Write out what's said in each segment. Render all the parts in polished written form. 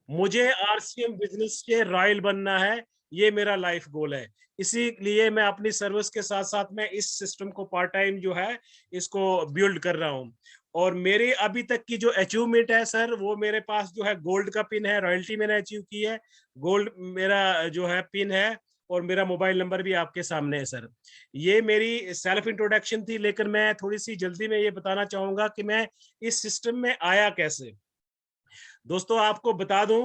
मुझे RCM business के royal बनना है, ये मेरा लाइफ गोल है। इसीलिए मैं अपनी सर्विस के साथ-साथ मैं इस सिस्टम को पार्ट टाइम जो है, इसको बिल्ड कर रहा हूँ। और मेरे अभी तक की जो अचीवमेंट है सर, वो मेरे पास जो है गोल्ड का पिन है, रॉयल्टी मैंने अचीव की है। गोल्ड मेरा जो है पिन है और मेरा मोबाइल नंबर भी आपके सामने है सर। ये मेरी सेल्फ इंट्रोडक्शन थी, लेकिन मैं थोड़ी-सी जल्दी में ये बताना चाहूँगा कि मैं इस सिस्टम में आया कैसे? दोस्तों आपको बता दूं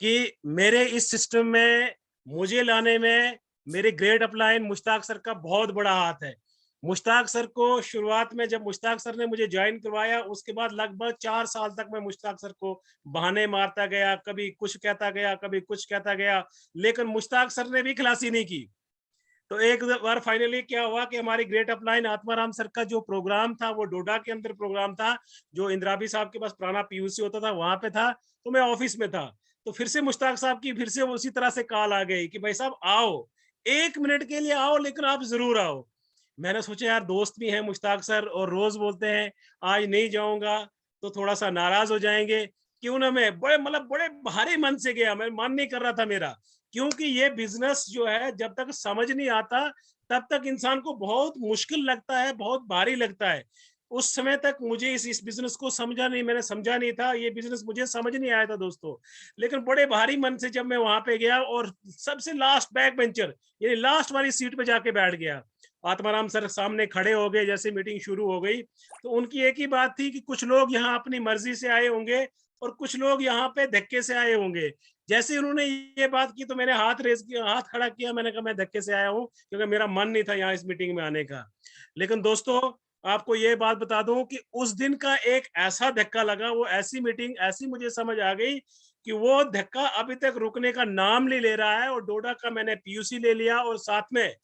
कि मेरे इस सिस्टम में मुझे लाने में मेरे ग्रेट अपलाइन मुश्ताक सर का बहुत बड़ा हाथ है। मुश्ताक सर को शुरुआत में जब मुश्ताक सर ने मुझे ज्वाइन करवाया, उसके बाद लगभग 4 साल तक मैं मुश्ताक सर को बहाने मारता गया, कभी कुछ कहता गया, कभी कुछ कहता गया, लेकिन मुश्ताक सर ने भी खलासी नहीं की। तो एक बार फाइनली क्या हुआ कि हमारी ग्रेट अपलाइन आत्माराम सर का जो प्रोग्राम था, वो डोडा के अंदर प्रोग्राम था, जो इंदिराबी साहब के पास पुराना पीयूसी होता था, वहां पे था। तो मैं ऑफिस में था, तो फिर से मुश्ताक साहब की फिर से उसी तरह से कॉल आ गई कि भाई साहब आओ, 1 मिनट के लिए आओ, लेकिन आप जरूर आओ। मैंने सोचा यार दोस्त भी हैं मुश्ताक सर और रोज बोलते हैं, आज नहीं जाऊंगा तो थोड़ा सा नाराज हो जाएंगे, क्यों ना मैं बड़े मतलब बड़े भारी मन से गया, मैं मन नहीं कर रहा था मेरा, क्योंकि ये बिजनेस जो है जब तक समझ नहीं आता तब तक इंसान को बहुत मुश्किल लगता है, बहुत भारी लगता है। उस समय तक मुझे इस बिजनेस को समझा नहीं, मैंने समझा नहीं था, ये बिजनेस मुझे समझ नहीं आया था दोस्तों। लेकिन बड़े भारी मन से जब मैं वहां पे गया और सबसे लास्ट बैक बेंचर यानी लास्ट वाली सीट पे जाके बैठ गया, आत्माराम सर सामने खड़े हो गए, जैसे मीटिंग शुरू हो गई तो उनकी एक ही बात थी कि कुछ लोग यहाँ अपनी मर्जी से आए होंगे और कुछ लोग यहाँ पे धक्के से आए होंगे। जैसे उन्होंने ये बात की तो मैंने हाथ रेज किया, हाथ खड़ा किया, मैंने कहा मैं धक्के से आया हूँ, क्योंकि मेरा मन नहीं था यहाँ इस मीटिंग में आने का। लेकिन दोस्तों आपको ये बात बता दूं कि उस दिन का एक ऐसा धक्का लगा, वो ऐसी मीटिंग ऐसी मुझे समझ आ गई कि वो धक्का अभी तक रुकने का नाम नहीं ले रहा है। और डोडा का मैंने पीयूसी ले लिया और साथ में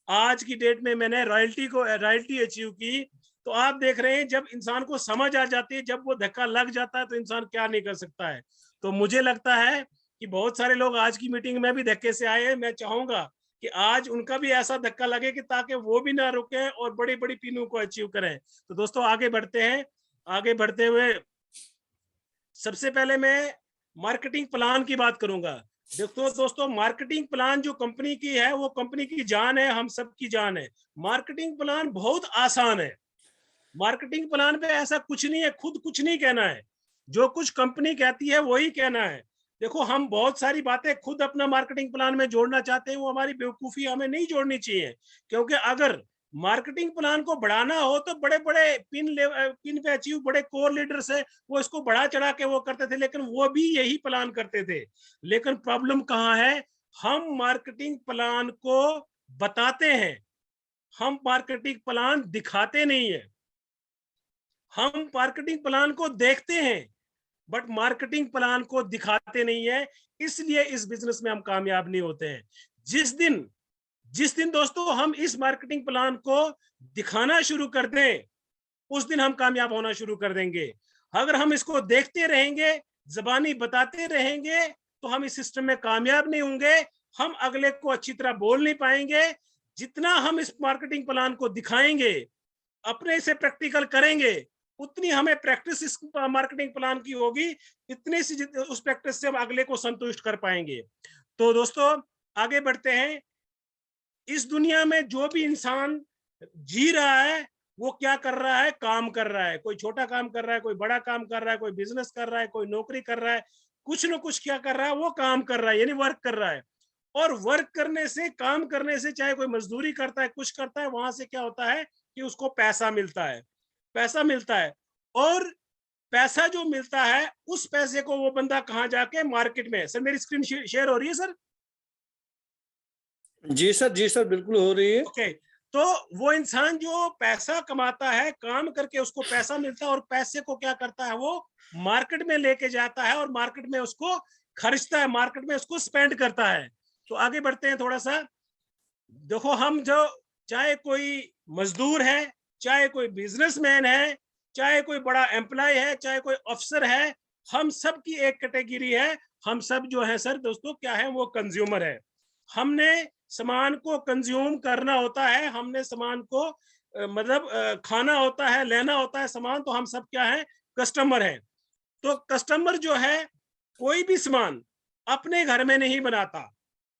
आज की डेट में मैंने रॉयल्टी अचीव की। तो आप देख रहे हैं जब इंसान को समझ आ जाती है, जब वो धक्का लग जाता है तो इंसान क्या नहीं कर सकता है। तो मुझे लगता है कि बहुत सारे लोग आज की मीटिंग में भी धक्के से आए हैं, मैं चाहूंगा कि आज उनका भी ऐसा धक्का लगे कि ताकि वो भी ना रुके और बड़ी बड़ी पिनों को अचीव करें। तो दोस्तों आगे बढ़ते हैं। आगे बढ़ते हुए सबसे पहले मैं मार्केटिंग प्लान की बात करूंगा। देखो दोस्तों, मार्केटिंग प्लान जो कंपनी की है वो कंपनी की जान है, हम सब की जान है। मार्केटिंग प्लान बहुत आसान है। मार्केटिंग प्लान पे ऐसा कुछ नहीं है, खुद कुछ नहीं कहना है, जो कुछ कंपनी कहती है वही कहना है। देखो हम बहुत सारी बातें खुद अपना मार्केटिंग प्लान में जोड़ना चाहते हैं, वो हमारी बेवकूफी, हमें नहीं जोड़नी चाहिए। क्योंकि अगर मार्केटिंग प्लान को बढ़ाना हो तो बड़े बड़े पिन पे अचीव बड़े कोर लीडर्स है, वो इसको बढ़ा चढ़ा के वो करते थे, लेकिन वो भी यही प्लान करते थे। लेकिन प्रॉब्लम कहाँ है, हम मार्केटिंग प्लान को बताते हैं, हम मार्केटिंग प्लान दिखाते नहीं है। हम मार्केटिंग प्लान को देखते हैं बट मार्केटिंग प्लान को दिखाते नहीं है, इसलिए इस बिजनेस में हम कामयाब नहीं होते हैं। जिस दिन दोस्तों हम इस मार्केटिंग प्लान को दिखाना शुरू कर दें, उस दिन हम कामयाब होना शुरू कर देंगे। अगर हम इसको देखते रहेंगे, जबानी बताते रहेंगे, तो हम इस सिस्टम में कामयाब नहीं होंगे, हम अगले को अच्छी तरह बोल नहीं पाएंगे। जितना हम इस मार्केटिंग प्लान को दिखाएंगे, अपने से प्रैक्टिकल करेंगे, उतनी हमें प्रैक्टिस इस मार्केटिंग प्लान की होगी, इतनी सी उस प्रैक्टिस से हम अगले को संतुष्ट कर पाएंगे। तो दोस्तों आगे बढ़ते हैं। इस दुनिया में जो भी इंसान जी रहा है वो क्या कर रहा है, काम कर रहा है। कोई छोटा काम कर रहा है, कोई बड़ा काम कर रहा है, कोई बिजनेस कर रहा है, कोई नौकरी कर रहा है, कुछ ना कुछ क्या कर रहा है, वो काम कर रहा है, यानी वर्क कर रहा है। और वर्क करने से, काम करने से, चाहे कोई मजदूरी करता है, कुछ करता है, वहां से क्या होता है कि उसको पैसा मिलता है, पैसा मिलता है। और पैसा जो मिलता है उस पैसे को वो बंदा कहाँ जाके, मार्केट में। सर मेरी स्क्रीन शेयर हो रही है सर? जी सर, बिल्कुल हो रही है। ओके। तो वो इंसान जो पैसा कमाता है, काम करके उसको पैसा मिलता है, और पैसे को क्या करता है, वो मार्केट में लेके जाता है और मार्केट में उसको खर्चता है, मार्केट में उसको स्पेंड करता है। तो आगे बढ़ते हैं थोड़ा सा। देखो हम जो, चाहे कोई मजदूर है, चाहे कोई बिजनेसमैन है, चाहे कोई बड़ा एम्प्लॉय है, चाहे कोई अफसर है, हम सब की एक कैटेगरी है। हम सब जो है सर दोस्तों क्या है, वो कंज्यूमर है। हमने सामान को कंज्यूम करना होता है, हमने सामान को मतलब खाना होता है, लेना होता है सामान, तो हम सब क्या है, कस्टमर है। तो कस्टमर जो है कोई भी सामान अपने घर में नहीं बनाता।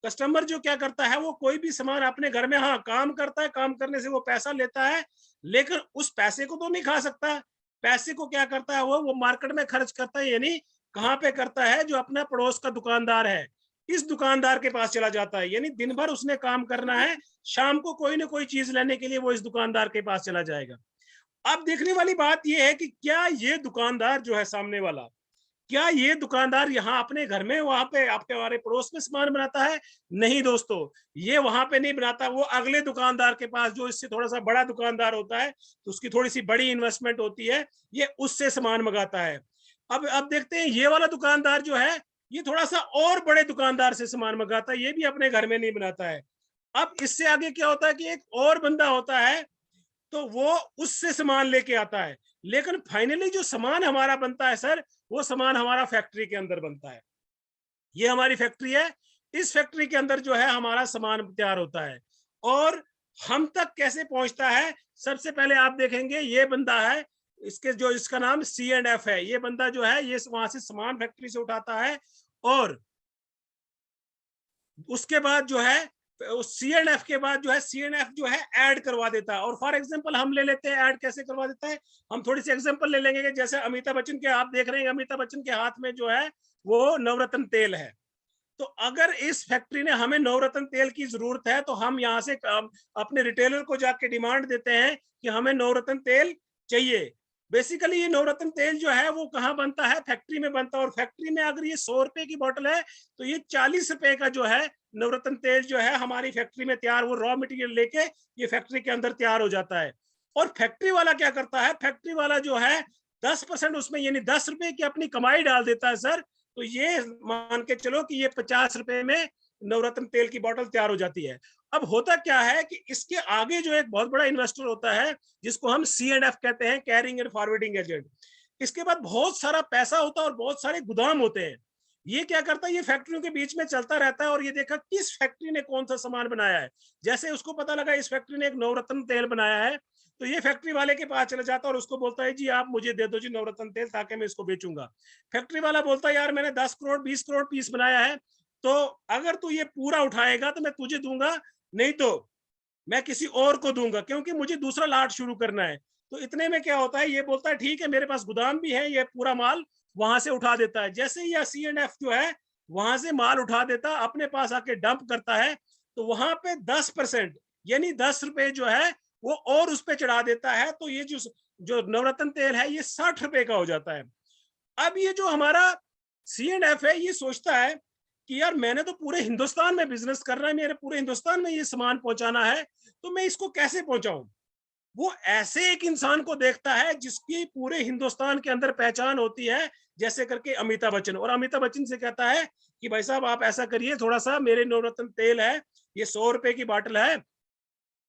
कस्टमर जो क्या करता है, वो कोई भी सामान अपने घर में, हाँ, काम करता है, काम करने से वो पैसा लेता है, लेकिन उस पैसे को तो नहीं खा सकता। पैसे को क्या करता है, वो मार्केट में खर्च करता है, यानी कहाँ पे करता है, जो अपना पड़ोस का दुकानदार है, इस दुकानदार के पास चला जाता है। यानी दिन भर उसने काम करना है, शाम को कोई ना कोई चीज लेने के लिए वो इस दुकानदार के पास चला जाएगा। अब देखने वाली बात यह है कि क्या ये दुकानदार जो है सामने वाला, क्या ये दुकानदार यहाँ अपने घर में, वहां पे आपके हमारे पड़ोस में सामान बनाता है? नहीं दोस्तों, ये वहां पे नहीं बनाता। वो अगले दुकानदार के पास, जो इससे थोड़ा सा बड़ा दुकानदार होता है, तो उसकी थोड़ी सी बड़ी इन्वेस्टमेंट होती है, ये उससे सामान मंगाता है। अब देखते हैं, ये वाला दुकानदार जो है, ये थोड़ा सा और बड़े दुकानदार से सामान मंगाता है, ये भी अपने घर में नहीं बनाता है। अब इससे आगे क्या होता है कि एक और बंदा होता है, तो वो उससे सामान लेके आता है, लेकिन फाइनली जो सामान हमारा बनता है सर, वो सामान हमारा फैक्ट्री के अंदर बनता है। ये हमारी फैक्ट्री है, इस फैक्ट्री के अंदर जो है हमारा सामान तैयार होता है। और हम तक कैसे पहुंचता है, सबसे पहले आप देखेंगे, ये बंदा है, इसका नाम C&F है। ये बंदा जो है, ये वहां से सामान फैक्ट्री से उठाता है, और उसके बाद जो है, C&F के बाद जो है, C&F जो है ऐड करवा देता है। और फॉर एग्जांपल हम ले लेते हैं, ऐड कैसे करवा देता है, हम थोड़ी सी एग्जांपल ले लेंगे कि जैसे अमिताभ बच्चन के, आप देख रहे हैं अमिताभ बच्चन के हाथ में जो है वो नवरत्न तेल है। तो अगर इस फैक्ट्री ने हमें नवरत्न तेल की जरूरत है, तो हम यहाँ से अपने रिटेलर को जाके डिमांड देते हैं कि हमें नवरत्न तेल चाहिए। बेसिकली ये नवरत्न तेल जो है वो कहाँ बनता है, फैक्ट्री में बनता है। और फैक्ट्री में अगर ये 100 रुपए की बोतल है, तो ये 40 रुपए का जो है नवरत्न तेल जो है हमारी फैक्ट्री में तैयार, वो रॉ मटेरियल लेके ये फैक्ट्री के अंदर तैयार हो जाता है। और फैक्ट्री वाला क्या करता है, फैक्ट्री वाला जो है 10% उसमें, यानी 10 रुपए की अपनी कमाई डाल देता है सर। तो ये मान के चलो कि ये 50 रुपए में नवरत्न तेल की बोतल तैयार हो जाती है। अब होता क्या है कि इसके आगे जो एक बहुत बड़ा इन्वेस्टर होता है, जिसको हम C&F कहते हैं, कैरिंग एंड फॉरवर्डिंग एजेंट। इसके बाद बहुत सारा पैसा होता है और बहुत सारे गोदाम होते हैं। ये क्या करता है, ये फैक्ट्रियों के बीच में चलता रहता है, और ये देखा किस फैक्ट्री ने कौन सा सामान बनाया है। जैसे उसको पता लगा इस फैक्ट्री ने एक नवरत्न तेल बनाया है, तो ये फैक्ट्री वाले के पास चला जाता है और उसको बोलता है, जी आप मुझे दे दो जी नवरत्न तेल, ताकि मैं इसको बेचूंगा। फैक्ट्री वाला बोलता है, यार मैंने 10 करोड़ 20 करोड़ पीस बनाया है, तो अगर तू ये पूरा उठाएगा तो मैं तुझे दूंगा, नहीं तो मैं किसी और को दूंगा, क्योंकि मुझे दूसरा लाट शुरू करना है। तो इतने में क्या होता है, ये बोलता है ठीक है, मेरे पास गोदाम भी है, ये पूरा माल वहां से उठा देता है। जैसे ही C&F जो है वहां से माल उठा देता, अपने पास आके डंप करता है, तो वहां पे 10%, यानी 10 रुपए जो है वो और उस पर चढ़ा देता है। तो ये जो नवरत्न तेल है, ये 60 रुपए का हो जाता है। अब ये जो हमारा C&F है, ये सोचता है कि यार मैंने तो पूरे हिंदुस्तान में बिजनेस करना है, मेरे पूरे हिंदुस्तान में ये सामान पहुंचाना है, तो मैं इसको कैसे पहुंचाऊं। वो ऐसे एक इंसान को देखता है जिसकी पूरे हिंदुस्तान के अंदर पहचान होती है, जैसे करके अमिताभ बच्चन। और अमिताभ बच्चन से कहता है कि भाई साहब आप ऐसा करिए, थोड़ा सा मेरे नवरत्न तेल है, ये 100 रुपए की बाटल है,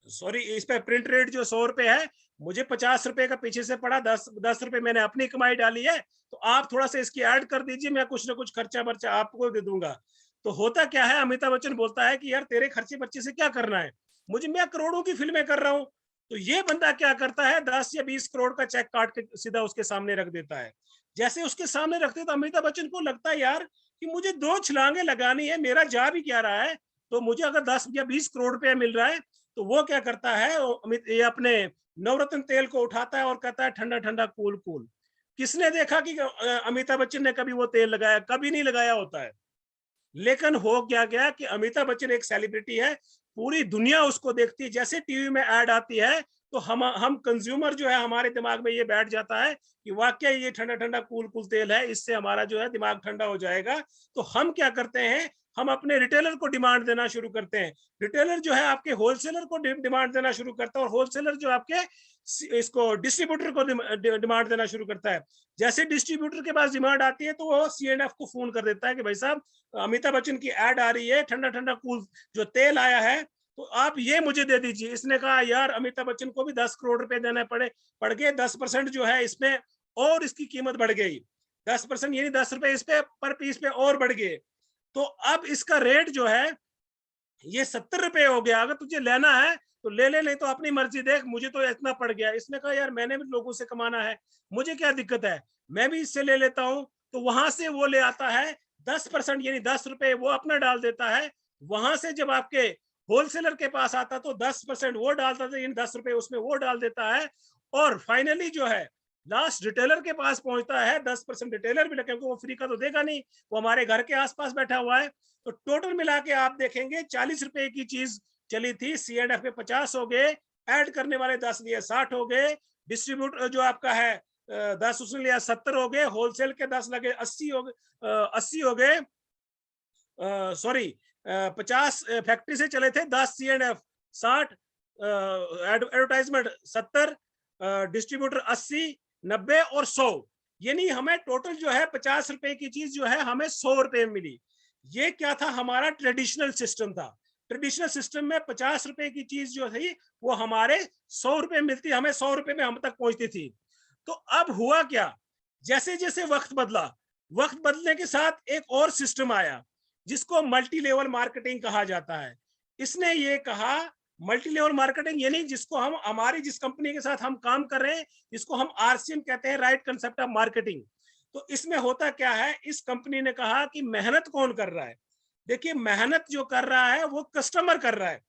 सॉरी इस पे प्रिंट रेट जो 100 रुपए है, मुझे 50 रुपए का पीछे से पड़ा, 10 रुपए मैंने अपनी कमाई डाली है, तो आप थोड़ा सा इसकी ऐड कर दीजिए, मैं कुछ ना कुछ खर्चा बर्चा आपको दे दूंगा। तो होता क्या है, अमिताभ बच्चन बोलता है कि यार तेरे खर्चे बर्चे से क्या करना है, मुझे, मैं करोड़ों की फिल्में कर रहा हूँ। तो ये बंदा क्या करता है, 10 या 20 करोड़ का चेक काट के सीधा उसके सामने रख देता है। जैसे उसके सामने रखते, तो अमिताभ बच्चन को लगता है यार कि मुझे 2 छलांगे लगानी है, मेरा जा भी क्या रहा है, तो मुझे अगर 10 या 20 करोड़ रुपया मिल रहा है, तो वो क्या करता है, ये अपने नवरत्न तेल को उठाता है और कहता है ठंडा ठंडा कूल कूल। किसने देखा कि अमिताभ बच्चन ने कभी वो तेल लगाया, कभी नहीं लगाया होता है। लेकिन हो क्या गया कि अमिताभ बच्चन एक सेलिब्रिटी है, पूरी दुनिया उसको देखती है। जैसे टीवी में ऐड आती है, तो हम कंज्यूमर जो है, हमारे दिमाग में ये बैठ जाता है कि वाकई ये ठंडा ठंडा कूल कूल तेल है, इससे हमारा जो है दिमाग ठंडा हो जाएगा। तो हम क्या करते हैं, हम अपने रिटेलर को डिमांड देना शुरू करते हैं। रिटेलर जो है आपके होलसेलर को डिमांड देना शुरू करता है, और होलसेलर जो आपके इसको डिस्ट्रीब्यूटर को डिमांड देना शुरू करता है। जैसे डिस्ट्रीब्यूटर के पास डिमांड आती है, तो वो C&F को फोन कर देता है कि भाई साहब अमिताभ बच्चन की ऐड आ रही है, ठंडा ठंडा कूल जो तेल आया है, तो आप ये मुझे दे दीजिए। इसने कहा यार अमिताभ बच्चन को भी 10 करोड़ रुपए देने पड़ गए, 10% जो है इसमें और इसकी कीमत बढ़ गई, 10% यानी 10 रुपए इस पे पर पीस पे और बढ़ गए। तो अब इसका रेट जो है ये 70 रुपए हो गया। अगर तुझे लेना है तो ले ले, नहीं तो अपनी मर्जी देख, मुझे तो इतना पड़ गया। इसने कहा यार मैंने भी लोगों से कमाना है, मुझे क्या दिक्कत है, मैं भी इससे ले लेता हूँ। तो वहां से वो ले आता है 10%, यानी 10 रुपए वो अपना डाल देता है। वहां से जब आपके होलसेलर के पास आता तो 10% वो डालता था, यानी 10 रुपए उसमें वो डाल देता है। और फाइनली जो है लास्ट रिटेलर के पास पहुंचता है, 10% रिटेलर भी, क्योंकि वो फ्री का तो देगा नहीं, वो हमारे घर के आसपास बैठा हुआ है। तो टोटल मिला के आप देखेंगे 40 रुपए की चीज चली थी, C&F पे 50 हो गए, ऐड करने वाले 10 लिए 60 हो गए, डिस्ट्रीब्यूटर जो आपका है 10 उसने लिया 70 हो गए, होलसेल के 10 लगे 80 हो गए, 80 हो गए, सॉरी 50 फैक्ट्री से चले थे, 10 C&F 60, एडवर्टाइजमेंट 70, डिस्ट्रीब्यूटर 80, 90 और 100, यानी हमें टोटल जो है 50 रुपए की चीज जो है हमें 100 रुपए में मिली। ये क्या था, हमारा ट्रेडिशनल सिस्टम था। ट्रेडिशनल सिस्टम में 50 रुपए की चीज जो थी वो हमारे 100 रुपए मिलती, हमें 100 रुपए में हम तक पहुंचती थी। तो अब हुआ क्या, जैसे जैसे वक्त बदला, वक्त बदलने के साथ एक और सिस्टम आया जिसको मल्टी लेवल मार्केटिंग कहा जाता है। इसने ये कहा मल्टी लेवल मार्केटिंग, यानी जिसको हम हमारी जिस कंपनी के साथ हम काम कर रहे हैं, जिसको हम RCM कहते हैं, राइट कंसेप्ट ऑफ मार्केटिंग। तो इसमें होता क्या है, इस कंपनी ने कहा कि मेहनत कौन कर रहा है। देखिए मेहनत जो कर रहा है वो कस्टमर कर रहा है,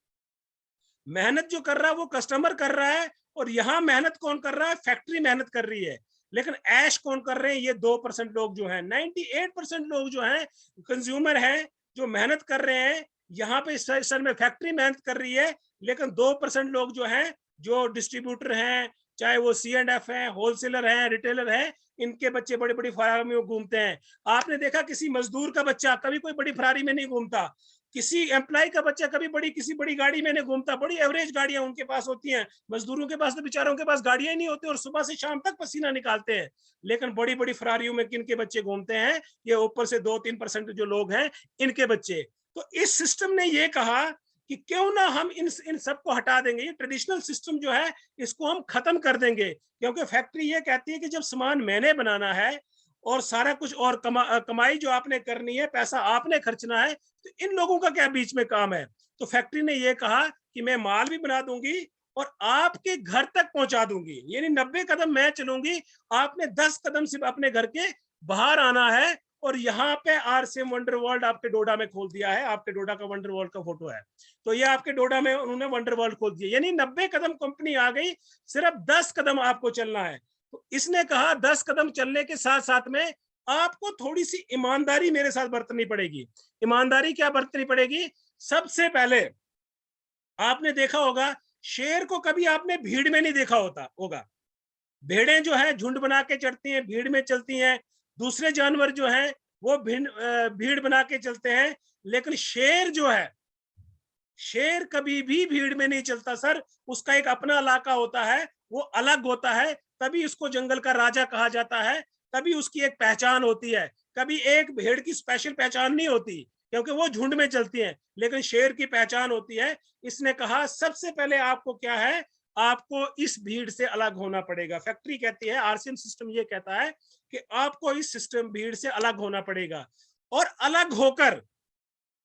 मेहनत जो कर रहा है वो कस्टमर कर रहा है। और यहाँ मेहनत कौन कर रहा है, फैक्ट्री मेहनत कर रही है। लेकिन ऐश कौन कर रहे हैं, ये 2% लोग जो हैं, 98% लोग जो हैं कंज्यूमर हैं जो मेहनत कर रहे हैं। यहाँ पे सर में फैक्ट्री मेहनत कर रही है, लेकिन 2% लोग जो हैं, जो डिस्ट्रीब्यूटर हैं, चाहे वो C&F है, होलसेलर है, रिटेलर है, इनके बच्चे बड़ी बड़ी फरारी में घूमते हैं। आपने देखा किसी मजदूर का बच्चा कभी कोई बड़ी फरारी में नहीं घूमता, किसी एम्प्लॉय का बच्चा कभी किसी बड़ी गाड़ी में नहीं घूमता। बड़ी एवरेज गाड़ियां उनके पास होती हैं, मजदूरों के पास तो बेचारों के पास गाड़ियां ही नहीं होती और सुबह से शाम तक पसीना निकालते हैं। लेकिन बड़ी बड़ी फरारियों में किनके बच्चे घूमते हैं, ये ऊपर से 2-3% जो लोग हैं इनके बच्चे। तो इस सिस्टम ने ये कहा कि क्यों ना हम इन सबको हटा देंगे, ये ट्रेडिशनल सिस्टम जो है इसको हम खत्म कर देंगे। क्योंकि फैक्ट्री ये कहती है कि जब सामान मैंने बनाना है और सारा कुछ और कमाई जो आपने करनी है, पैसा आपने खर्चना है, तो इन लोगों का क्या बीच में काम है। तो फैक्ट्री ने ये कहा कि मैं माल भी बना दूंगी और आपके घर तक पहुंचा दूंगी, यानी 90 कदम मैं चलूंगी, आपने 10 कदम सिर्फ अपने घर के बाहर आना है। और यहाँ पे RCM वंडर वर्ल्ड आपके डोडा में खोल दिया है, आपके डोडा का वंडर वर्ल्ड का फोटो है, तो ये आपके डोडा में उन्होंने वंडर वर्ल्ड खोल दिया, यानी 90 कदम कंपनी आ गई, सिर्फ 10 कदम आपको चलना है। तो इसने कहा 10 कदम चलने के साथ साथ में आपको थोड़ी सी ईमानदारी मेरे साथ बरतनी पड़ेगी। ईमानदारी क्या बरतनी पड़ेगी, सबसे पहले आपने देखा होगा शेर को कभी आपने भीड़ में नहीं देखा होगा। भेड़ें जो है झुंड बना के चढ़ती हैं, भीड़ में चलती हैं। दूसरे जानवर जो हैं वो भीड़ बना के चलते हैं, लेकिन शेर जो है, शेर कभी भी भीड़ में नहीं चलता सर। उसका एक अपना इलाका होता है, वो अलग होता है, तभी उसको जंगल का राजा कहा जाता है, तभी उसकी एक पहचान होती है। कभी एक भेड़ की स्पेशल पहचान नहीं होती क्योंकि वो झुंड में चलती है, लेकिन शेर की पहचान होती है। इसने कहा सबसे पहले आपको क्या है, आपको इस भीड़ से अलग होना पड़ेगा। फैक्ट्री कहती है, RCM सिस्टम ये कहता है कि आपको इस सिस्टम भीड़ से अलग होना पड़ेगा। और अलग होकर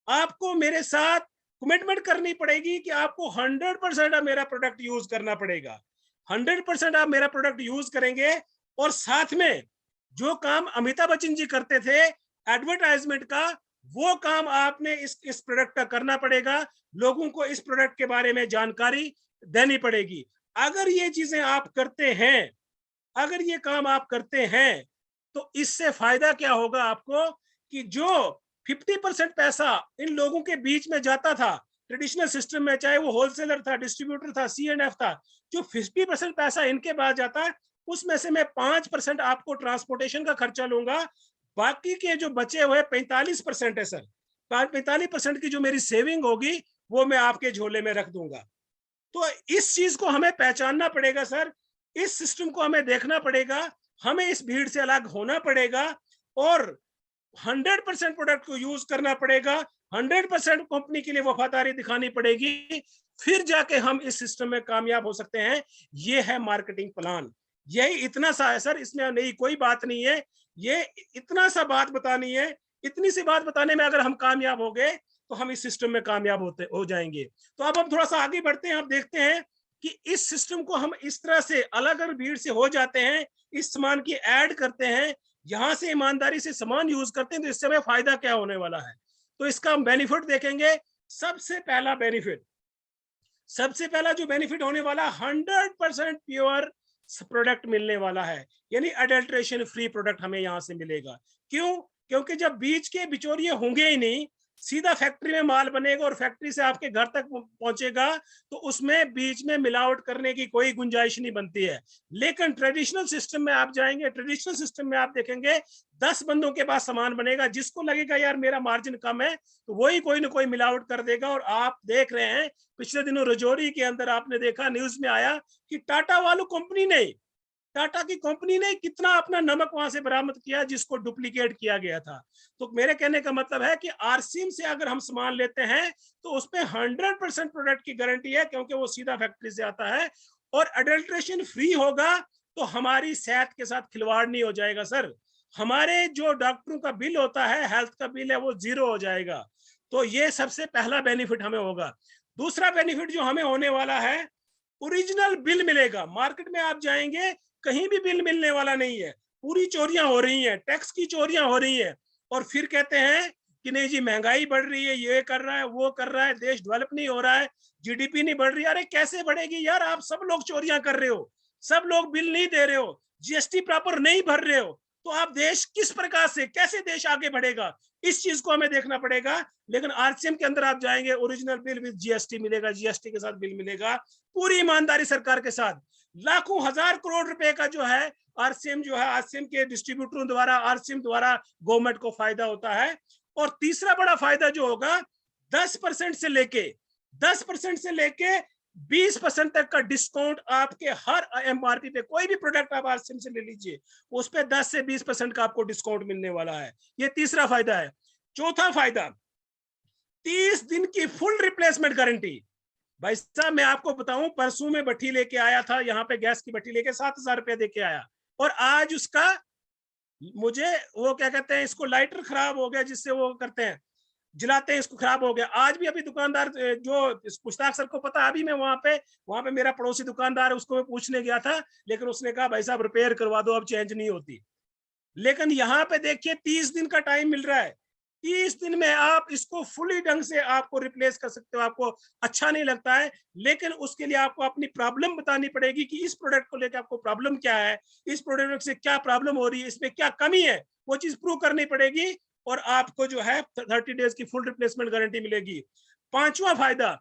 आपको मेरे साथ कमिटमेंट करनी पड़ेगी कि आपको 100% आप मेरा प्रोडक्ट यूज करना पड़ेगा। 100% आप मेरा प्रोडक्ट यूज करेंगे। और साथ में जो काम अमिताभ बच्चन जी करते थे एडवर्टाइजमेंट का, वो काम आपने इस प्रोडक्ट का करना पड़ेगा। लोगों को इस प्रोडक्ट के बारे में जानकारी देनी पड़ेगी। अगर ये चीजें आप करते हैं, अगर ये काम आप करते हैं, तो इससे फायदा क्या होगा आपको, कि जो 50% पैसा इन लोगों के बीच में जाता था ट्रेडिशनल सिस्टम में, चाहे वो होलसेलर था, डिस्ट्रीब्यूटर था, C&F था, जो 50% पैसा इनके पास जाता है, उसमें से मैं 5% आपको ट्रांसपोर्टेशन का खर्चा लूंगा। बाकी के जो बचे हुए 45% है सर, 45% की जो मेरी सेविंग होगी वो मैं आपके झोले में रख दूंगा। तो इस चीज को हमें पहचानना पड़ेगा सर, इस सिस्टम को हमें देखना पड़ेगा, हमें इस भीड़ से अलग होना पड़ेगा और 100% प्रोडक्ट को यूज करना पड़ेगा, 100% कंपनी के लिए वफादारी दिखानी पड़ेगी, फिर जाके हम इस सिस्टम में कामयाब हो सकते हैं। ये है मार्केटिंग प्लान, यही इतना सा है सर, इसमें नई कोई बात नहीं है। ये इतना सा बात बतानी है, इतनी सी बात बताने में अगर हम कामयाब हो गए तो हम इस सिस्टम में कामयाब हो जाएंगे। तो अब हम थोड़ा सा आगे बढ़ते हैं, अब देखते हैं कि इस सिस्टम को हम इस तरह से अलग अलग भीड़ से हो जाते हैं, इस सामान की ऐड करते हैं, यहाँ से ईमानदारी से सामान यूज करते हैं तो इससे हमें फायदा क्या होने वाला है। तो इसका हम बेनिफिट देखेंगे। सबसे पहला जो बेनिफिट होने वाला, 100% प्योर प्रोडक्ट मिलने वाला है, यानी अडल्ट्रेशन फ्री प्रोडक्ट हमें यहां से मिलेगा। क्यों? क्योंकि जब बीच के बिचौलिए होंगे ही नहीं, सीधा फैक्ट्री में माल बनेगा और फैक्ट्री से आपके घर तक पहुंचेगा, तो उसमें बीच में मिलावट करने की कोई गुंजाइश नहीं बनती है। लेकिन ट्रेडिशनल सिस्टम में आप जाएंगे, ट्रेडिशनल सिस्टम में आप देखेंगे 10 बंदों के पास सामान बनेगा, जिसको लगेगा यार मेरा मार्जिन कम है, तो वही कोई ना कोई मिलावट कर देगा। और आप देख रहे हैं पिछले दिनों रजौरी के अंदर आपने देखा, न्यूज में आया कि टाटा की कंपनी ने कितना अपना नमक वहां से बरामद किया जिसको डुप्लीकेट किया गया था। तो मेरे कहने का मतलब है कि आरसीएम से अगर हम सामान लेते हैं तो उसमें 100% प्रोडक्ट की गारंटी है, क्योंकि वो सीधा फैक्ट्री से आता है। और अडल्ट्रेशन फ्री होगा तो हमारी सेहत के साथ खिलवाड़ नहीं हो जाएगा सर। हमारे जो डॉक्टरों का बिल होता है, हेल्थ का बिल है, वो 0 हो जाएगा। तो ये सबसे पहला बेनिफिट हमें होगा। दूसरा बेनिफिट जो हमें होने वाला है, ओरिजिनल बिल मिलेगा। मार्केट में आप जाएंगे, कहीं भी बिल मिलने वाला नहीं है, पूरी चोरियां हो रही हैं, टैक्स की चोरियां हो रही हैं। और फिर कहते हैं कि नहीं जी महंगाई बढ़ रही है, ये कर रहा है, वो कर रहा है, देश डेवलप नहीं हो रहा है, जीडीपी नहीं बढ़ रही। अरे कैसे बढ़ेगी यार, आप सब लोग चोरियां कर रहे हो, सब लोग बिल नहीं दे रहे हो, जीएसटी प्रॉपर नहीं भर रहे हो, तो आप देश किस प्रकार से, कैसे देश आगे बढ़ेगा, इस चीज को हमें देखना पड़ेगा। लेकिन आरसीएम के अंदर आप जाएंगे, ओरिजिनल बिल विद जीएसटी मिलेगा, जीएसटी के साथ बिल मिलेगा, पूरी ईमानदारी सरकार के साथ। लाखों हजार करोड़ रुपए का जो है आरसीएम के डिस्ट्रीब्यूटरों द्वारा, आरसीएम द्वारा गवर्नमेंट को फायदा होता है। और तीसरा बड़ा फायदा जो होगा, 10% से लेके 20% तक का डिस्काउंट आपके हर एमआरपी पे, कोई भी प्रोडक्ट आप आरसीएम से ले लीजिए, उस पे 10 से 20% का आपको डिस्काउंट मिलने वाला है। ये तीसरा फायदा है। चौथा फायदा, 30 दिन की फुल रिप्लेसमेंट गारंटी। भाई साहब मैं आपको बताऊं, परसों में भट्टी लेके आया था, यहाँ पे गैस की भट्टी लेके 7,000 रुपया दे के आया, और आज उसका मुझे वो क्या कहते हैं, इसको लाइटर खराब हो गया, जिससे वो करते हैं जलाते हैं, इसको खराब हो गया। आज भी अभी दुकानदार जो मुश्ताक सर को पता, अभी मैं वहां पे मेरा पड़ोसी दुकानदार है, उसको मैं पूछने गया था, लेकिन उसने कहा भाई साहब रिपेयर करवा दो, अब चेंज नहीं होती। लेकिन यहाँ पे देखिए 30 दिन का टाइम मिल रहा है, 30 दिन में आप इसको फुली ढंग से आपको रिप्लेस कर सकते हो। आपको अच्छा नहीं लगता है, लेकिन उसके लिए आपको अपनी प्रॉब्लम बतानी पड़ेगी कि इस प्रोडक्ट को लेकर आपको प्रॉब्लम क्या है, इस प्रोडक्ट से क्या प्रॉब्लम हो रही है, इसमें क्या कमी है, वो चीज प्रूव करनी पड़ेगी, और आपको जो है 30 डेज की फुल रिप्लेसमेंट गारंटी मिलेगी। पांचवा फायदा,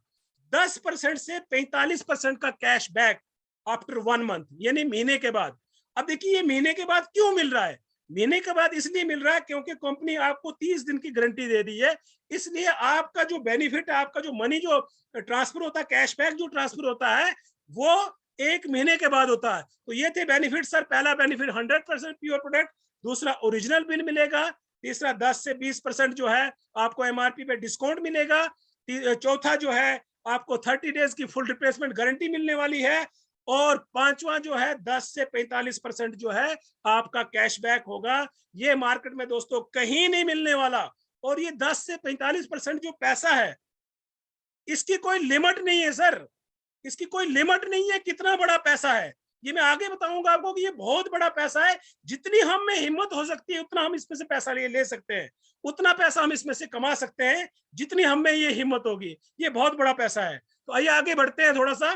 10% से 45% का कैश बैक आफ्टर 1 मंथ, यानी महीने के बाद। अब देखिए ये महीने के बाद क्यों मिल रहा है, महीने के बाद इसलिए मिल रहा है क्योंकि कंपनी आपको 30 दिन की गारंटी दे रही है। इसलिए आपका जो बेनिफिट है, आपका जो मनी जो ट्रांसफर होता है, कैशबैक जो ट्रांसफर होता है, वो 1 महीने के बाद होता है। तो ये थे बेनिफिट सर। पहला बेनिफिट 100% प्योर प्रोडक्ट, दूसरा ओरिजिनल बिल मिलेगा, तीसरा 10 से 20% जो है आपको एमआरपी पे डिस्काउंट मिलेगा, चौथा जो है आपको 30 डेज की फुल रिप्लेसमेंट गारंटी मिलने वाली है, और पांचवा जो है 10 से 45% जो है आपका कैशबैक होगा। ये मार्केट में दोस्तों कहीं नहीं मिलने वाला। और ये 10 से 45% जो पैसा है, इसकी कोई लिमिट नहीं है सर, इसकी कोई लिमिट नहीं है कितना बड़ा पैसा है। ये मैं आगे बताऊंगा आपको कि ये बहुत बड़ा पैसा है। जितनी हम में हिम्मत हो सकती है उतना हम इसमें से पैसा ले सकते हैं, उतना पैसा हम इसमें से कमा सकते हैं जितनी हम में ये हिम्मत होगी। ये बहुत बड़ा पैसा है। तो आइए आगे बढ़ते हैं थोड़ा सा।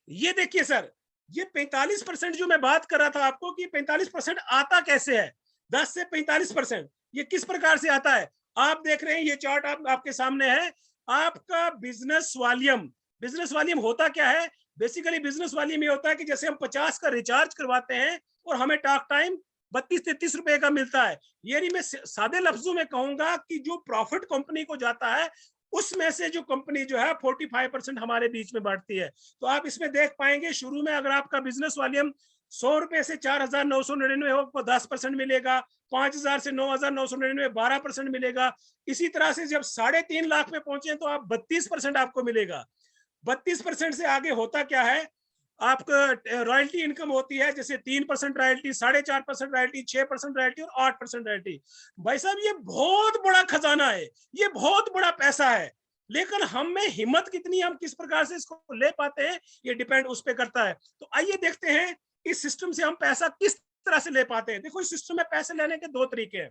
ये देखिए सर, ये 45% जो मैं बात कर रहा था आपको कि 45% आता कैसे है, 10 से 45% ये किस प्रकार से आता है। आप देख रहे हैं ये चार्ट आपके सामने है, आपका बिजनेस वॉल्यूम होता क्या है। बेसिकली बिजनेस वॉल्यूम ये होता है कि जैसे हम 50 का रिचार्ज करवाते हैं और हमें टॉक टाइम 32-33 रुपए का मिलता है। ये नहीं, मैं सादे लफ्जों में कहूंगा कि जो प्रॉफिट कंपनी को जाता है, उसमें से जो कंपनी जो है 45% हमारे बीच में बांटती है। तो आप इसमें देख पाएंगे, शुरू में अगर आपका बिजनेस वॉल्यूम 100 रुपए से 4,999 हो, आपको 10% मिलेगा, 5,000 से 9,999 12% मिलेगा। इसी तरह से जब 3.5 लाख पे पहुंचे तो आप 32% आपको मिलेगा। 32% से आगे होता क्या है, आपका रॉयल्टी इनकम होती है, जैसे 3% रॉयल्टी, 4.5% रॉयल्टी, 6% रॉयल्टी और 8% रॉयल्टी। भाई साहब ये बहुत बड़ा खजाना है, ये बहुत बड़ा पैसा है, लेकिन हम में हिम्मत कितनी, हम किस प्रकार से इसको ले पाते हैं, ये डिपेंड उस पर करता है। तो आइए देखते हैं इस सिस्टम से हम पैसा किस तरह से ले पाते हैं। देखो इस सिस्टम में पैसे लेने के दो तरीके हैं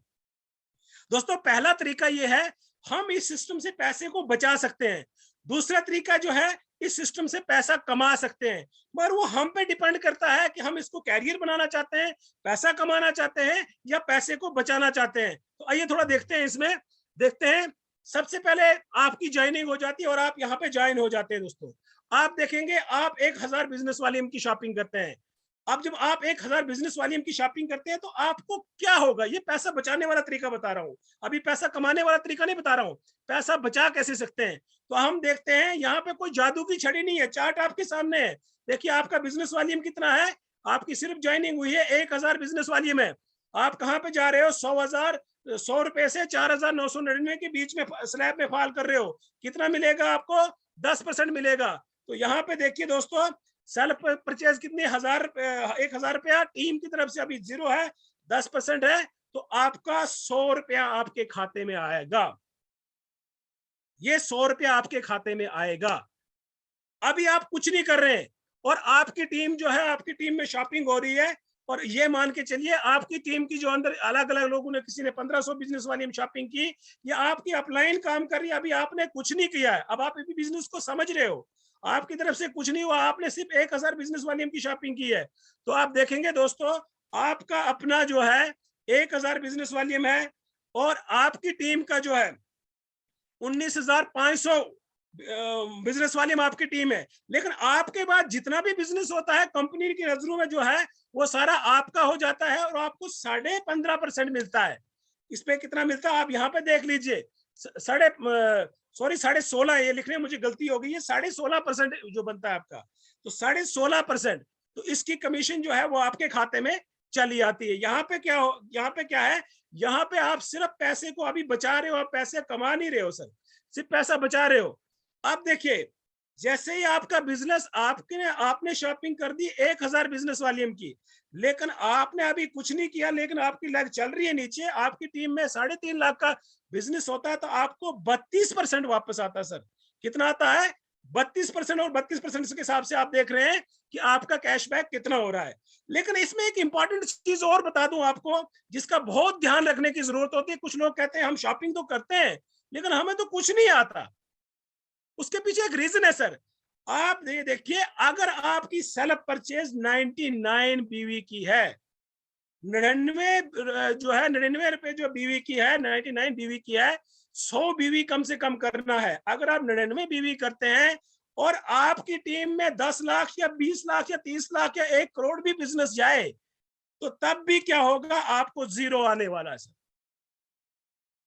दोस्तों। पहला तरीका ये है, हम इस सिस्टम से पैसे को बचा सकते हैं। दूसरा तरीका जो है, इस सिस्टम से पैसा कमा सकते हैं, मगर वो हम पे डिपेंड करता है कि हम इसको कैरियर बनाना चाहते हैं, पैसा कमाना चाहते हैं, या पैसे को बचाना चाहते हैं। तो आइए थोड़ा देखते हैं इसमें। देखते हैं, सबसे पहले आपकी ज्वाइनिंग हो जाती है और आप यहाँ पे ज्वाइन हो जाते हैं दोस्तों। आप देखेंगे, आप 1000 बिजनेस वॉल्यूम की शॉपिंग करते हैं। अब जब आप 1000 बिजनेस वॉल्यूम की शॉपिंग करते हैं तो आपको क्या होगा, ये पैसा बचाने वाला तरीका बता रहा हूँ, अभी पैसा कमाने वाला तरीका नहीं बता रहा हूँ। पैसा बचा कैसे सकते हैं, तो हम देखते हैं, यहाँ पे कोई जादू की छड़ी नहीं है, चार्ट आपके सामने है। देखिए आपका बिजनेस वॉल्यूम कितना है, आपकी सिर्फ ज्वाइनिंग हुई है 1000 बिजनेस वॉल्यूम है। आप कहाँ पे जा रहे हो, 100 रुपए से 4999 के बीच में स्लैब में फाल कर रहे हो। कितना मिलेगा आपको, 10% मिलेगा। तो यहाँ पे देखिए दोस्तों, सेल्फ परचेज कितनी, 1000 रुपया, टीम की तरफ से अभी 0 है, 10% है, तो आपका 100 रुपया आपके खाते में आएगा। ये 100 रुपया आपके खाते में आएगा। अभी आप कुछ नहीं कर रहे हैं और आपकी टीम जो है, आपकी टीम में शॉपिंग हो रही है, और ये मान के चलिए आपकी टीम की जो अंदर अलग अलग लोगों ने, किसी ने 1500 बिजनेस वाली में शॉपिंग की, या आपकी अपलाइन काम कर रही है, अभी आपने कुछ नहीं किया है। अब आप अभी बिजनेस को समझ रहे हो, आपकी तरफ से कुछ नहीं हुआ, आपने सिर्फ 1000 बिजनेस वॉल्यूम की शॉपिंग की है। तो आप देखेंगे दोस्तों, आपका अपना जो है 1000 बिजनेस वॉल्यूम है, और आपकी टीम का जो है 19,500 बिजनेस वॉल्यूम आपकी टीम है। लेकिन आपके बाद जितना भी बिजनेस होता है कंपनी की नजरों में जो है, वो सारा आपका हो जाता है, और आपको 15.5% मिलता है। इस पे कितना मिलता है आप यहाँ पे देख लीजिए, 16.5, ये लिखने में मुझे गलती हो गई है, 16.5% जो बनता है आपका, तो 16.5%, तो इसकी कमीशन जो है वो आपके खाते में चली आती है। यहाँ पे क्या है, यहाँ पे आप सिर्फ पैसे को अभी बचा रहे हो, आप पैसे कमा नहीं रहे हो सर, सिर्फ पैसा बचा रहे हो। अब देखिए, जैसे ही आपका बिजनेस, आपने शॉपिंग कर दी 1000 बिजनेस वॉल्यूम की, लेकिन आपने अभी कुछ नहीं किया, लेकिन आपकी लेग चल रही है नीचे, आपकी टीम में 3.5 लाख का बिजनेस होता है, तो आपको 32% वापस आता है सर। कितना आता है, 32%, और 32% के हिसाब से आप देख रहे हैं कि आपका कैशबैक कितना हो रहा है। लेकिन इसमें एक इंपॉर्टेंट चीज और बता दूं आपको, जिसका बहुत ध्यान रखने की जरूरत होती है। कुछ लोग कहते हैं हम शॉपिंग तो करते हैं, लेकिन हमें तो कुछ नहीं आता। उसके पीछे एक रीजन है सर। आप देखिए, अगर आपकी सेल्फ परचेज 99 बीवी की है, 99 जो है, 99 रुपए जो बीवी की है, 99 बीवी की है, 100 बीवी कम से कम करना है। अगर आप 99 बीवी करते हैं और आपकी टीम में 10 लाख या 20 लाख या 30 लाख या 1 करोड़ भी बिजनेस जाए, तो तब भी क्या होगा, आपको 0 आने वाला है सर।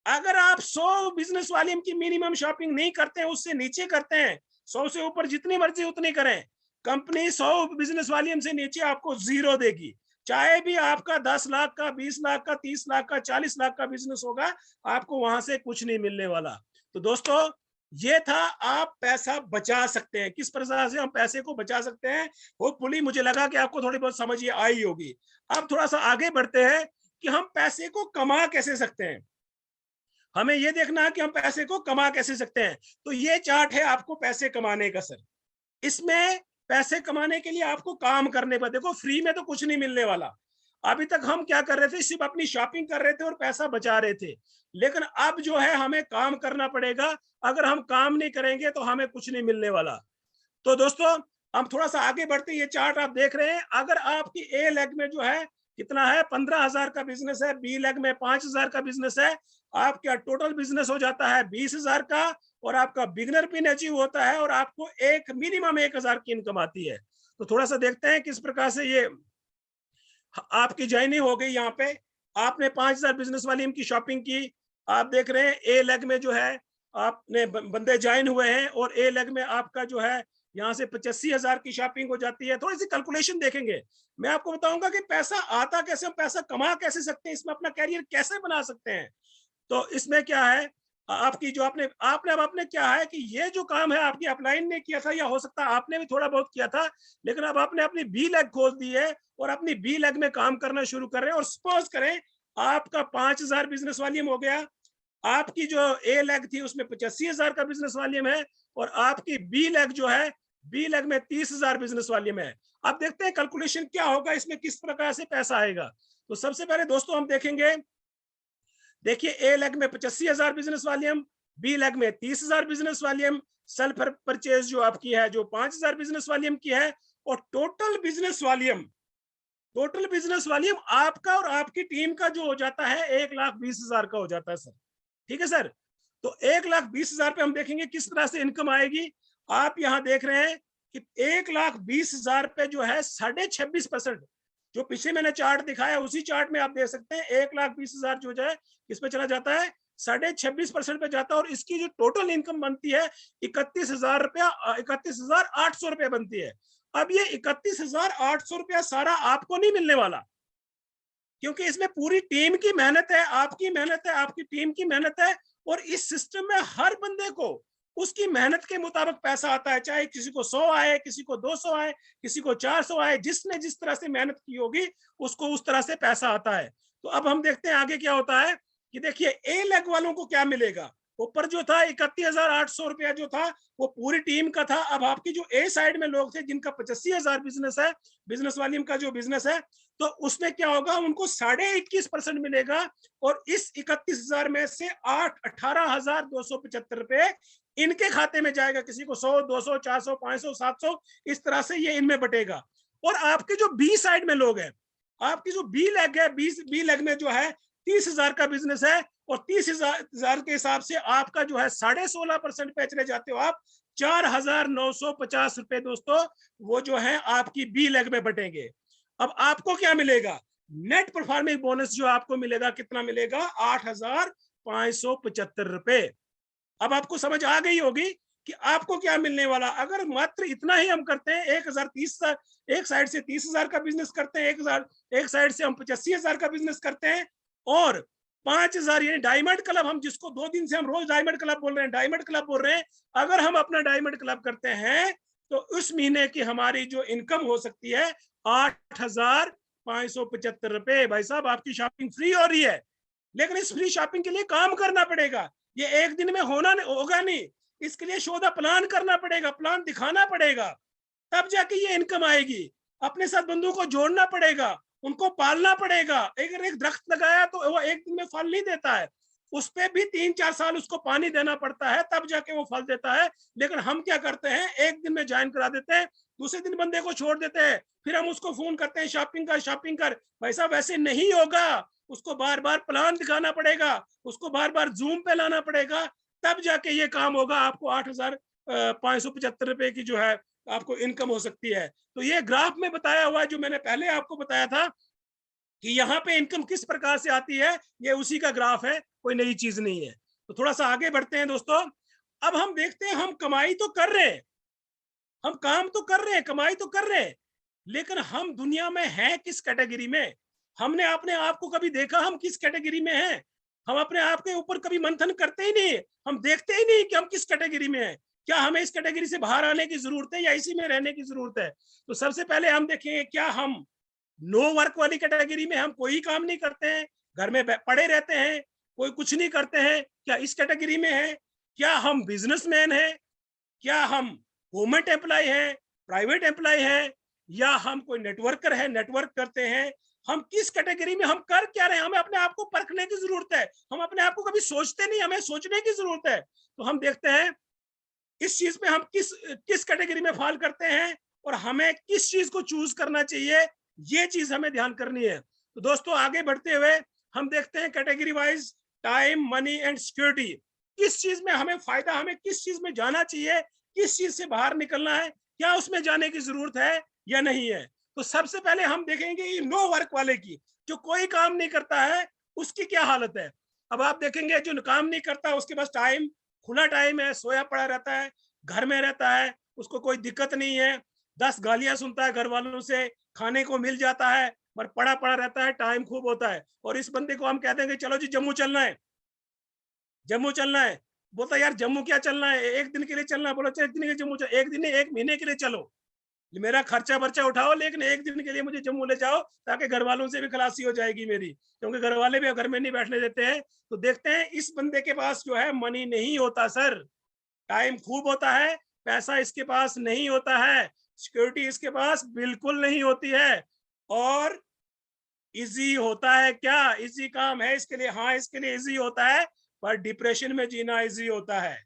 अगर आप 100 बिजनेस वॉल्यूम की मिनिमम शॉपिंग नहीं करते हैं, उससे नीचे करते हैं, 100 से ऊपर जितनी मर्जी उतनी करें, कंपनी 100 बिजनेस वॉल्यूम से नीचे आपको 0 देगी। चाहे भी आपका 10 लाख का, 20 लाख का, 30 लाख का, 40 लाख का बिजनेस होगा, आपको वहां से कुछ नहीं मिलने वाला। तो दोस्तों, ये था, आप पैसा बचा सकते हैं। किस प्रकार से हम पैसे को बचा सकते हैं, होपफुली मुझे लगा कि आपको थोड़ी बहुत समझ आई होगी। अब थोड़ा सा आगे बढ़ते हैं कि हम पैसे को कमा कैसे सकते हैं। हमें ये देखना है कि हम पैसे को कमा कैसे सकते हैं। तो ये चार्ट है आपको पैसे कमाने का सर। इसमें पैसे कमाने के लिए आपको काम करने पर, देखो फ्री में तो कुछ नहीं मिलने वाला। अभी तक हम क्या कर रहे थे, सिर्फ अपनी शॉपिंग कर रहे थे और पैसा बचा रहे थे, लेकिन अब जो है हमें काम करना पड़ेगा। अगर हम काम नहीं करेंगे तो हमें कुछ नहीं मिलने वाला। तो दोस्तों, हम थोड़ा सा आगे बढ़ते, ये चार्ट आप देख रहे हैं, अगर आपकी ए लेग में जो है कितना है, 15,000 का बिजनेस है, बी लेग में 5,000 का बिजनेस है, आपका टोटल बिजनेस हो जाता है 20,000 का, और आपका बिगनर पिन अचीव होता है, और आपको एक मिनिमम 1,000 की इनकम आती है। तो थोड़ा सा देखते हैं किस प्रकार से ये आपकी ज्वाइनिंग हो गई। यहाँ पे आपने 5,000 बिजनेस वॉल्यूम की शॉपिंग की, आप देख रहे हैं ए लेग में जो है आपने बंदे ज्वाइन हुए हैं, और ए लेग में आपका जो है यहाँ से 85,000 की शॉपिंग हो जाती है। थोड़ी सी कैलकुलेशन देखेंगे, मैं आपको बताऊंगा कि पैसा आता कैसे, हम पैसा कमा कैसे सकते हैं, इसमें अपना कैरियर कैसे बना सकते हैं। तो इसमें क्या है, आपकी जो आपने क्या है कि ये जो काम है आपकी अपलाइन ने किया था, या हो सकता है आपने भी थोड़ा बहुत किया था, लेकिन अब आपने अपनी बी लेग खोल दी है और अपनी बी लेग में काम करना शुरू कर रहे हैं। और सपोज करें आपका 5,000 बिजनेस वॉल्यूम हो गया, आपकी जो ए लेग थी उसमें 85,000 का बिजनेस वॉल्यूम है, और आपकी बी लेग जो है बी लेग में 30,000 बिजनेस वॉल्यूम है। अब देखते हैं कैलकुलेशन क्या होगा, इसमें किस प्रकार से पैसा आएगा। तो सबसे पहले दोस्तों हम देखेंगे, देखिए ए लेग में 85,000 बिजनेस वॉल्यूम, बी लेग में 30,000 बिजनेस वॉल्यूम, सेल परचेज जो आपकी है जो 5,000 बिजनेस वॉल्यूम की है, और टोटल बिजनेस वॉल्यूम आपका और आपकी टीम का जो हो जाता है 1,20,000 का हो जाता है सर। ठीक है सर। तो 1,20,000 पे हम देखेंगे किस तरह से इनकम आएगी। आप यहाँ देख रहे हैं कि 1,20,000 पे जो है 26.5%, जो पीछे मैंने चार्ट दिखाया उसी चार्ट में आप देख सकते हैं 1,20,000 जो है किस पे चला जाता है, 26.5% पे जाता है, और इसकी जो टोटल इनकम बनती है 31,000 रुपया, 31,800 रुपया बनती है। अब ये 31,800 रुपया सारा आपको नहीं मिलने वाला, क्योंकि इसमें पूरी टीम की मेहनत है, आपकी मेहनत है, आपकी टीम की मेहनत है, और इस सिस्टम में हर बंदे को उसकी मेहनत के मुताबिक पैसा आता है, चाहे किसी को 100 आए, किसी को 200 आए, किसी को 400 आए, जिसने जिस तरह से मेहनत की होगी उसको उस तरह से पैसा आता है। तो अब हम देखते हैं आगे क्या होता है कि देखिए ए लेग वालों को क्या मिलेगा। ऊपर जो था 31,800 रुपया जो था वो पूरी टीम का था। अब आपकी जो ए साइड में लोग थे जिनका 85,000 बिजनेस है, बिजनेस वॉल्यूम का जो बिजनेस है, तो उसमें क्या होगा, उनको 21.5% मिलेगा, और इस 31,000 में से 18,275 रुपए इनके खाते में जाएगा। किसी को 100, 200, 400, 500, 700, इस तरह से ये इनमें बटेगा। और आपके जो बी साइड में लोग हैं, आपकी जो बी लेग है, बी लेग में जो है 30,000 का बिजनेस है, और 30,000 के हिसाब से आपका जो है 16.5% पे चले जाते हो आप, 4,950 रुपए दोस्तों वो जो है आपकी बी लेग में बटेंगे। अब आपको क्या मिलेगा, नेट परफॉर्मिंग बोनस जो आपको मिलेगा, कितना मिलेगा, 8,575 रुपए। अब आपको समझ आ गई होगी कि आपको क्या मिलने वाला। अगर मात्र इतना ही हम करते हैं, 1,030, एक साइड से 30,000 का बिजनेस करते हैं, एक साइड से हम 85,000 का बिजनेस करते हैं, और 5,000 यानी डायमंड क्लब, हम जिसको 2 दिन से हम रोज डायमंड क्लब बोल रहे हैं, डायमंड क्लब बोल रहे हैं, अगर हम अपना डायमंड क्लब करते हैं तो उस महीने की हमारी जो इनकम हो सकती है 8,575 रुपए। भाई साहब आपकी शॉपिंग फ्री हो रही है, लेकिन इस फ्री शॉपिंग के लिए काम करना पड़ेगा। ये एक दिन में होगा नहीं, इसके लिए शो द प्लान करना पड़ेगा, प्लान दिखाना पड़ेगा, तब जाके ये इनकम आएगी। अपने साथ बंधुओं को जोड़ना पड़ेगा, उनको पालना पड़ेगा। अगर एक दरख्त लगाया तो वो एक दिन में फल नहीं देता है, उस पे भी 3-4 साल उसको पानी देना पड़ता है, तब जाके वो फल देता है। लेकिन हम क्या करते हैं, एक दिन में ज्वाइन करा देते हैं, दूसरे दिन बंदे को छोड़ देते हैं, फिर हम उसको फोन करते हैं शॉपिंग कर। भाई साहब वैसे नहीं होगा, उसको बार बार प्लान दिखाना पड़ेगा, उसको बार बार जूम पे लाना पड़ेगा, तब जाके ये काम होगा। आपको 8,575 रुपए की जो है आपको इनकम हो सकती है। तो ये ग्राफ में बताया हुआ है, जो मैंने पहले आपको बताया था कि यहाँ पे इनकम किस प्रकार से आती है, ये उसी का ग्राफ है, कोई नई चीज नहीं है। तो थोड़ा सा आगे बढ़ते हैं दोस्तों। अब हम देखते हैं, हम कमाई तो कर रहे हैं, हम काम तो कर रहे हैं, कमाई तो कर रहे हैं, लेकिन हम दुनिया में हैं किस कैटेगरी में। हमने अपने आप को कभी देखा हम किस कैटेगरी में हैं? हम अपने आप के ऊपर कभी मंथन करते ही नहीं, हम देखते ही नहीं कि हम किस कैटेगरी में हैं। क्या हमें इस कैटेगरी से बाहर आने की जरूरत है या इसी में रहने की जरूरत है? तो सबसे पहले हम देखेंगे, क्या हम नो वर्क वाली कैटेगरी में, हम कोई काम नहीं करते हैं, घर में पड़े रहते हैं, कोई कुछ नहीं करते हैं, क्या इस कैटेगरी में है? क्या हम बिजनेसमैन हैं? क्या हम गवर्नमेंट एम्प्लॉय हैं, प्राइवेट एम्प्लॉय हैं, या हम कोई नेटवर्कर है, नेटवर्क करते हैं? हम किस कैटेगरी में, हम कर क्या रहे हैं? हमें अपने आप को परखने की जरूरत है। हम अपने आप को कभी सोचते नहीं, हमें सोचने की जरूरत है। तो हम देखते हैं इस चीज में हम किस किस कैटेगरी में फॉल करते हैं, और हमें किस चीज को चूज करना चाहिए, ये चीज हमें ध्यान करनी है। तो दोस्तों आगे बढ़ते हुए हम देखते हैं category wise time, money and security, किस चीज में हमें फायदा, हमें किस चीज में जाना चाहिए, किस चीज से बाहर निकलना है, क्या उसमें जाने की जरूरत है या नहीं है। तो सबसे पहले हम देखेंगे ये नो वर्क वाले की, जो कोई काम नहीं करता है उसकी क्या हालत है। अब आप देखेंगे जो काम नहीं करता उसके पास टाइम, खुला टाइम है, सोया पड़ा रहता है, घर में रहता है, उसको कोई दिक्कत नहीं है, 10 गालियां सुनता है घर वालों से, खाने को मिल जाता है, पर पड़ा पड़ा रहता है, टाइम खूब होता है। और इस बंदे को हम कहते हैं कि चलो जी जम्मू चलना है, जम्मू चलना है। बोलता यार जम्मू क्या चलना है, एक दिन के लिए चलना है। बोलो चल एक दिन के लिए जम्मू चल, एक दिन नहीं, एक महीने के लिए चलो, मेरा खर्चा वर्चा उठाओ, लेकिन एक दिन के लिए मुझे जम्मू ले जाओ, ताकि घर वालों से भी खलासी हो जाएगी मेरी, क्योंकि घर वाले भी घर में नहीं बैठने देते हैं। तो देखते हैं इस बंदे के पास जो है मनी नहीं होता सर, टाइम खूब होता है, पैसा इसके पास नहीं होता है, सिक्योरिटी इसके पास बिल्कुल नहीं होती है। और इजी होता है क्या? इजी काम है इसके लिए, हाँ इसके लिए इजी होता है, पर डिप्रेशन में जीना इजी होता है।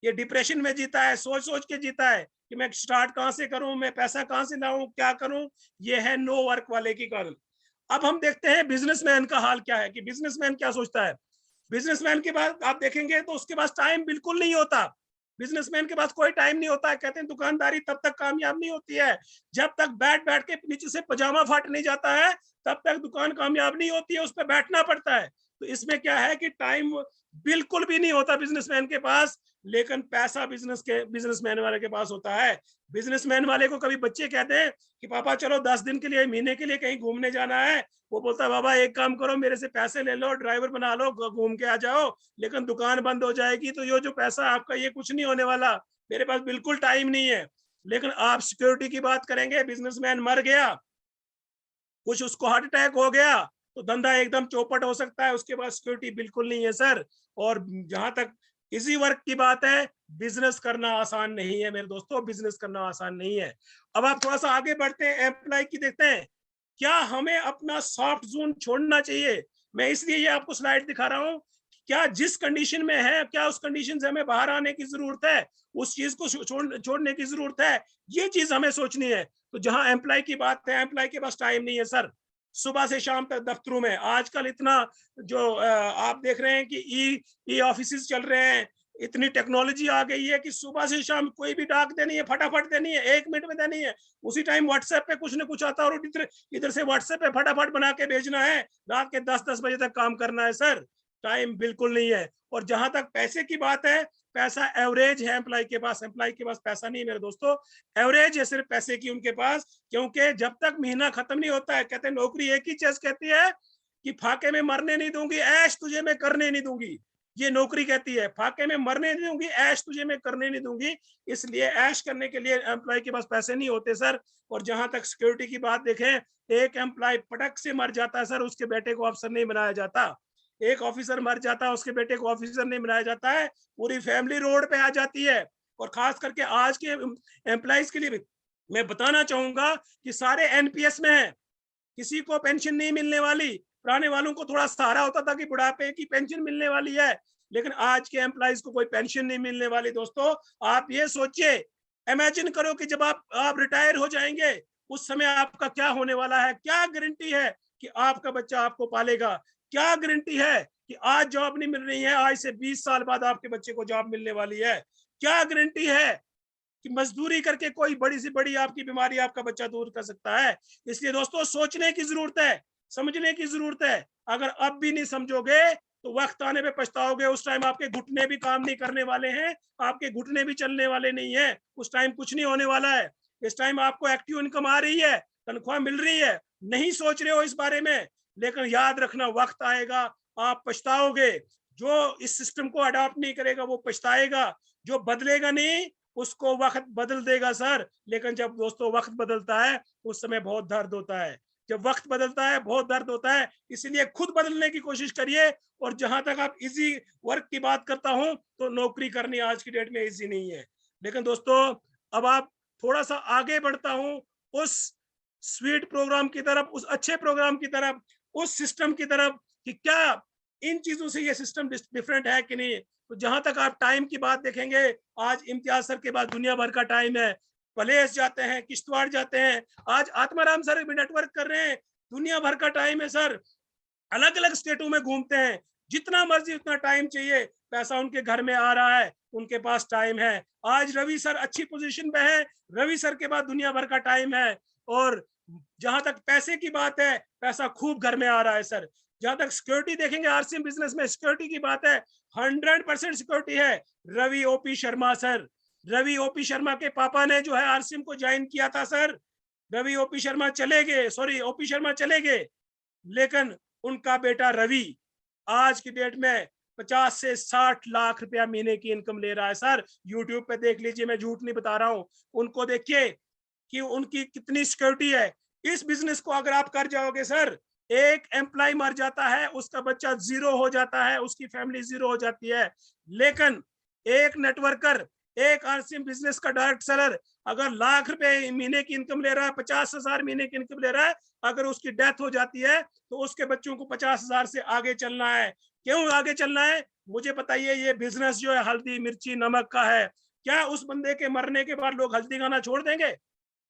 ये डिप्रेशन में जीता है, सोच सोच के जीता है कि मैं स्टार्ट कहां से करूं, मैं पैसा कहां से लाऊं, क्या करूं। ये है नो वर्क वाले की कल। अब हम देखते हैं बिजनेसमैन का हाल क्या है, कि बिजनेसमैन क्या सोचता है। बिजनेसमैन के पास आप देखेंगे तो उसके पास टाइम बिल्कुल नहीं होता। बिजनेसमैन के पास कोई टाइम नहीं होता है। कहते हैं दुकानदारी तब तक कामयाब नहीं होती है जब तक बैठ बैठ के नीचे से पजामा फाट नहीं जाता है, तब तक दुकान कामयाब नहीं होती है, उस पर बैठना पड़ता है। तो इसमें क्या है कि टाइम बिल्कुल भी नहीं होता बिजनेसमैन के पास, लेकिन पैसा बिजनेसमैन वाले के पास होता है। बिजनेसमैन वाले को कभी बच्चे कहते हैं कि पापा चलो 10 दिन के लिए, महीने के लिए कहीं घूमने जाना है, वो बोलता है बाबा एक काम करो, मेरे से पैसे ले लो, ड्राइवर बना लो, घूम के आ जाओ, लेकिन दुकान बंद हो जाएगी तो ये जो पैसा आपका ये कुछ नहीं होने वाला, मेरे पास बिल्कुल टाइम नहीं है। लेकिन आप सिक्योरिटी की बात करेंगे, बिजनेसमैन मर गया, कुछ उसको हार्ट अटैक हो गया, तो धंधा एकदम चौपट हो सकता है, उसके पास सिक्योरिटी बिल्कुल नहीं है सर। और जहां तक इजी वर्क की बात है, बिजनेस करना आसान नहीं है मेरे दोस्तों, बिजनेस करना आसान नहीं है। अब आप थोड़ा सा आगे बढ़ते हैं, एम्प्लॉय की देखते हैं। क्या हमें अपना सॉफ्ट जोन छोड़ना चाहिए? मैं इसलिए ये आपको स्लाइड दिखा रहा हूं, क्या जिस कंडीशन में है, क्या उस कंडीशन से हमें बाहर आने की जरूरत है, उस चीज को छोड़ने की जरूरत है, ये चीज हमें सोचनी है। तो जहां एम्प्लॉय की बात है, एम्प्लॉय के पास टाइम नहीं है सर, सुबह से शाम तक दफ्तरों में। आजकल इतना जो आप देख रहे हैं कि ई ऑफिस चल रहे हैं, इतनी टेक्नोलॉजी आ गई है कि सुबह से शाम कोई भी डाक देनी है, फटाफट देनी है, 1 मिनट में देनी है, उसी टाइम व्हाट्सएप पे कुछ न कुछ आता है, और इधर से व्हाट्सएप पे फटाफट बना के भेजना है, रात के 10-10 बजे तक काम करना है सर, टाइम बिल्कुल नहीं है। और जहां तक पैसे की बात है, पैसा एवरेज है एम्प्लॉय के पास, एम्प्लॉय के पास पैसा नहीं है मेरे दोस्तों, एवरेज है सिर्फ पैसे की उनके पास। क्योंकि जब तक महीना खत्म नहीं होता है, कहते हैं नौकरी एक ही चीज कहती है कि फाके में मरने नहीं दूंगी, ऐश तुझे मैं करने नहीं दूंगी। ये नौकरी कहती है, फाके में मरने नहीं दूंगी, ऐश तुझे मैं करने नहीं दूंगी। इसलिए ऐश करने के लिए एम्प्लॉय के पास पैसे नहीं होते सर। और जहां तक सिक्योरिटी की बात देखें, एक एम्प्लॉय पटक से मर जाता है सर, उसके बेटे को अफसर नहीं बनाया जाता। एक ऑफिसर मर जाता है, उसके बेटे को ऑफिसर नहीं बनाया जाता है, पूरी फैमिली रोड पे आ जाती है। और खास करके आज के एम्प्लॉइज के लिए भी मैं बताना चाहूंगा कि सारे एनपीएस में है, किसी को पेंशन नहीं मिलने वाली। पुराने वालों को थोड़ा सहारा होता था कि बुढ़ापे की पेंशन मिलने वाली है, लेकिन आज के एम्प्लॉइज को कोई पेंशन नहीं मिलने वाली। दोस्तों आप ये सोचिए, इमेजिन करो कि जब आप रिटायर हो जाएंगे, उस समय आपका क्या होने वाला है। क्या गारंटी है कि आपका बच्चा आपको पालेगा? क्या गारंटी है कि आज जॉब नहीं मिल रही है, आज से 20 साल बाद आपके बच्चे को जॉब मिलने वाली है? क्या गारंटी है कि मजदूरी करके कोई बड़ी से बड़ी आपकी बीमारी आपका बच्चा दूर कर सकता है? इसलिए दोस्तों सोचने की जरूरत है, समझने की जरूरत है। अगर अब भी नहीं समझोगे तो वक्त आने पे पछताओगे। उस टाइम आपके घुटने भी काम नहीं करने वाले हैं, आपके घुटने भी चलने वाले नहीं है, उस टाइम कुछ नहीं होने वाला है। इस टाइम आपको एक्टिव इनकम आ रही है, तनख्वाह मिल रही है, नहीं सोच रहे हो इस बारे में, लेकिन याद रखना वक्त आएगा, आप पछताओगे। जो इस सिस्टम को अडॉप्ट नहीं करेगा वो पछताएगा, जो बदलेगा नहीं उसको वक्त बदल देगा सर। लेकिन जब दोस्तों वक्त बदलता है उस समय बहुत दर्द होता है, जब वक्त बदलता है बहुत दर्द होता है। इसीलिए खुद बदलने की कोशिश करिए। और जहां तक आप इजी वर्क की बात करता हूं, तो नौकरी करनी आज की डेट में इजी नहीं है। लेकिन दोस्तों अब आप थोड़ा सा आगे बढ़ता हूं उस स्वीट प्रोग्राम की तरफ, उस अच्छे प्रोग्राम की तरफ, उस सिस्टम की तरफ, कि क्या इन चीजों से ये सिस्टम डिफरेंट है कि नहीं। तो जहां तक आप टाइम की बात देखेंगे, आज इम्तियाज सर के बाद दुनिया भर का टाइम है, पलेस जाते हैं, किश्तवाड़ जाते हैं, आज आत्माराम सर भी नेटवर्क कर रहे हैं, दुनिया भर का टाइम है सर, अलग अलग स्टेटों में घूमते हैं, जितना मर्जी उतना टाइम चाहिए, पैसा उनके घर में आ रहा है, उनके पास टाइम है। आज रवि सर अच्छी पोजीशन पे है, रवि सर के बाद दुनिया भर का टाइम है। और जहां तक पैसे की बात है, पैसा खूब घर में आ रहा है सर। जहां तक सिक्योरिटी देखेंगे, आरसीएम बिजनेस में सिक्योरिटी की बात है, 100% सिक्योरिटी है। Ravi OP Sharma sir, Ravi OP Sharma के पापा ने जो है आरसीएम को ज्वाइन किया था सर, रवि ओपी शर्मा चले गए, सॉरी ओपी शर्मा चले गए, लेकिन उनका बेटा रवि आज की डेट में 50 से 60 लाख रुपया महीने की इनकम ले रहा है सर। यूट्यूब पे देख लीजिए, मैं झूठ नहीं बता रहा हूं, उनको देखिए कि उनकी कितनी सिक्योरिटी है। इस बिजनेस को अगर आप कर जाओगे सर, एक एम्प्लॉय मर जाता है, उसका बच्चा जीरो हो जाता है, उसकी फैमिली जीरो हो जाती है, लेकिन एक नेटवर्कर, एक आरसीएम बिजनेस का डायरेक्ट सेलर अगर लाख रुपए महीने की इनकम ले रहा है, 50,000 महीने की इनकम ले रहा है, अगर उसकी डेथ हो जाती है तो उसके बच्चों को 50,000 से आगे चलना है। क्यों आगे चलना है मुझे बताइए। ये बिजनेस जो है हल्दी मिर्ची नमक का है, क्या उस बंदे के मरने के बाद लोग हल्दी खाना छोड़ देंगे?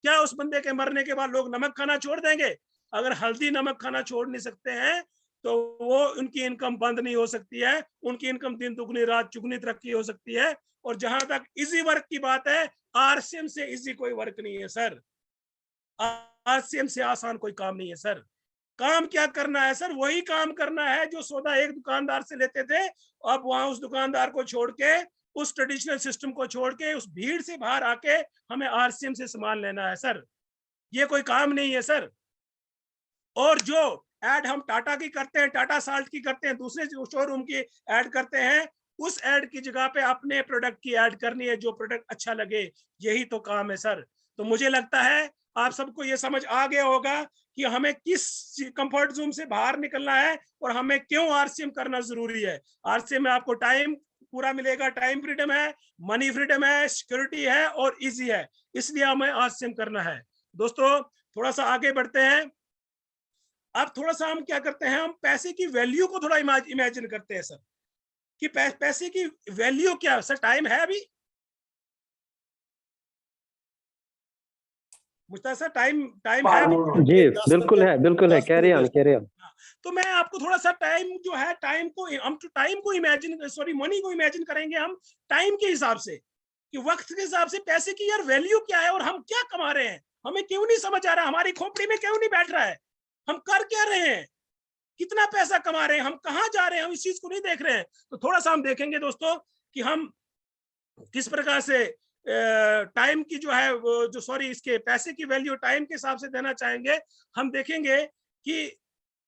क्या उस बंदे के मरने के बाद लोग नमक खाना छोड़ देंगे? अगर हल्दी नमक खाना छोड़ नहीं सकते हैं तो वो उनकी इनकम बंद नहीं हो सकती है, उनकी इनकम दिन दुगनी रात चुगनी तरक्की हो सकती है। और जहां तक इजी वर्क की बात है, आरसीएम से इजी कोई वर्क नहीं है सर, आरसीएम से आसान कोई काम नहीं है सर। काम क्या करना है सर? वही काम करना है जो सौदा एक दुकानदार से लेते थे, अब वहां उस दुकानदार को छोड़ के, उस ट्रेडिशनल सिस्टम को छोड़ के, उस भीड़ से बाहर आके हमें आरसीएम से सामान लेना है सर। ये कोई काम नहीं है सर। और जो एड हम टाटा की करते हैं, टाटा साल्ट की करते हैं, दूसरे शोरूम की एड करते हैं, उस एड की जगह पे अपने प्रोडक्ट की एड करनी है, जो प्रोडक्ट अच्छा लगे। यही तो काम है सर। तो मुझे लगता है आप सबको ये समझ आ गया होगा कि हमें किस कंफर्ट जोन से बाहर निकलना है और हमें क्यों आरसीएम करना जरूरी है। आरसीएम में आपको टाइम पूरा मिलेगा, टाइम फ्रीडम है, मनी फ्रीडम है, सिक्योरिटी है और इजी है, इसलिए हमें आरसीएम करना है। दोस्तों थोड़ा सा आगे बढ़ते हैं। अब थोड़ा सा हम क्या करते हैं, हम पैसे की वैल्यू को थोड़ा इमेजिन करते हैं सर, कि पैसे की वैल्यू क्या है सर। टाइम है अभी मुझे सर, टाइम टाइम है अभी? जी बिल्कुल है, कैरी ऑन। हाँ, तो मैं आपको थोड़ा सा टाइम जो है, टाइम को इमेजिन, सॉरी मनी को इमेजिन करेंगे हम टाइम के हिसाब से, कि वक्त के हिसाब से पैसे की यार वैल्यू क्या है और हम क्या कमा रहे हैं। हमें क्यों नहीं समझ आ रहा, हमारी खोपड़ी में क्यों नहीं बैठ रहा है, हम कर क्या रहे हैं, कितना पैसा कमा रहे हैं, हम कहाँ जा रहे हैं, हम इस चीज को नहीं देख रहे हैं। तो थोड़ा सा हम देखेंगे दोस्तों कि हम किस प्रकार से टाइम की जो है वो जो सॉरी इसके पैसे की वैल्यू टाइम के हिसाब से देना चाहेंगे। हम देखेंगे कि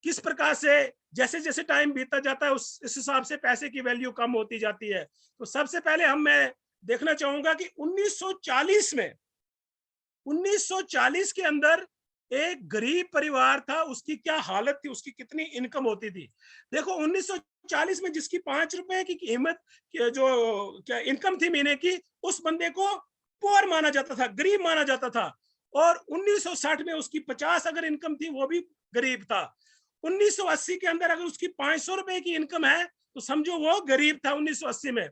किस प्रकार से जैसे जैसे टाइम बीतता जाता है इस हिसाब से पैसे की वैल्यू कम होती जाती है। तो सबसे पहले मैं देखना चाहूंगा कि 1940 के अंदर एक गरीब परिवार था, उसकी क्या हालत थी, उसकी कितनी इनकम होती थी। देखो 1940 में जिसकी 5 रुपए की कीमत जो क्या इनकम थी महीने की, उस बंदे को पुअर माना जाता था, गरीब माना जाता था। और 1960 में उसकी 50 अगर इनकम थी, वो भी गरीब था। 1980 के अंदर अगर उसकी 500 रुपए की इनकम है तो समझो वो गरीब था 1980 में।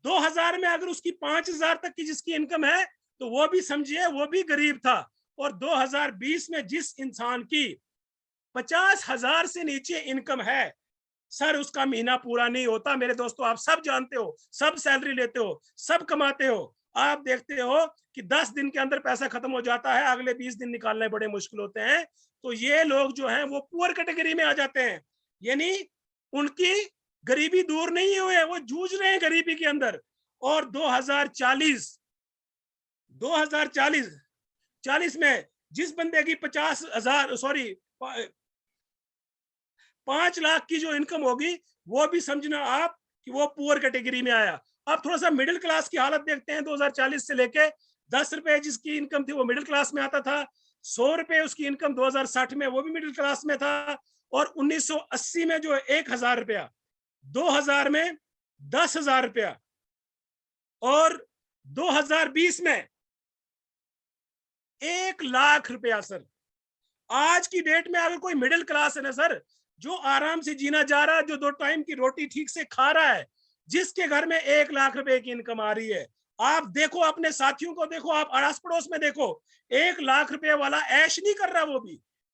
2000 में अगर उसकी 5000 तक की जिसकी इनकम है तो वो भी समझिए वो भी गरीब था। और 2020 में जिस इंसान की 50,000 से नीचे इनकम है सर, उसका महीना पूरा नहीं होता। मेरे दोस्तों आप सब जानते हो, सब सैलरी लेते हो, सब कमाते हो, आप देखते हो कि 10 दिन के अंदर पैसा खत्म हो जाता है, अगले 20 दिन निकालने बड़े मुश्किल होते हैं। तो ये लोग जो हैं वो पुअर कैटेगरी में आ जाते हैं, यानी उनकी गरीबी दूर नहीं हुए, वो जूझ रहे हैं गरीबी के अंदर। और 2040 में जिस बंदे की 50,000 सॉरी 5 लाख की जो इनकम होगी, वो भी समझना आप कि वो पुअर कैटेगरी में आया। अब थोड़ा सा मिडिल क्लास की हालत देखते हैं। 2040 से लेके 10 रुपए जिसकी इनकम थी वो मिडिल क्लास में आता था, 100 रुपए उसकी इनकम 2060 में वो भी मिडिल क्लास में था। और 1980 में जो 1,000 रुपया, 2000 में 10,000 रुपया और 2020 में 1,00,000 रुपया। सर आज की डेट में अगर कोई मिडिल क्लास है ना सर, जो आराम से जीना जा रहा है, जो 2 टाइम की रोटी ठीक से खा रहा है, जिसके घर में 1,00,000 रुपए की इनकम आ रही है, आप देखो अपने साथियों को देखो, आप अड़ोस पड़ोस में देखो, 1,00,000 रुपए वाला ऐश नहीं कर रहा,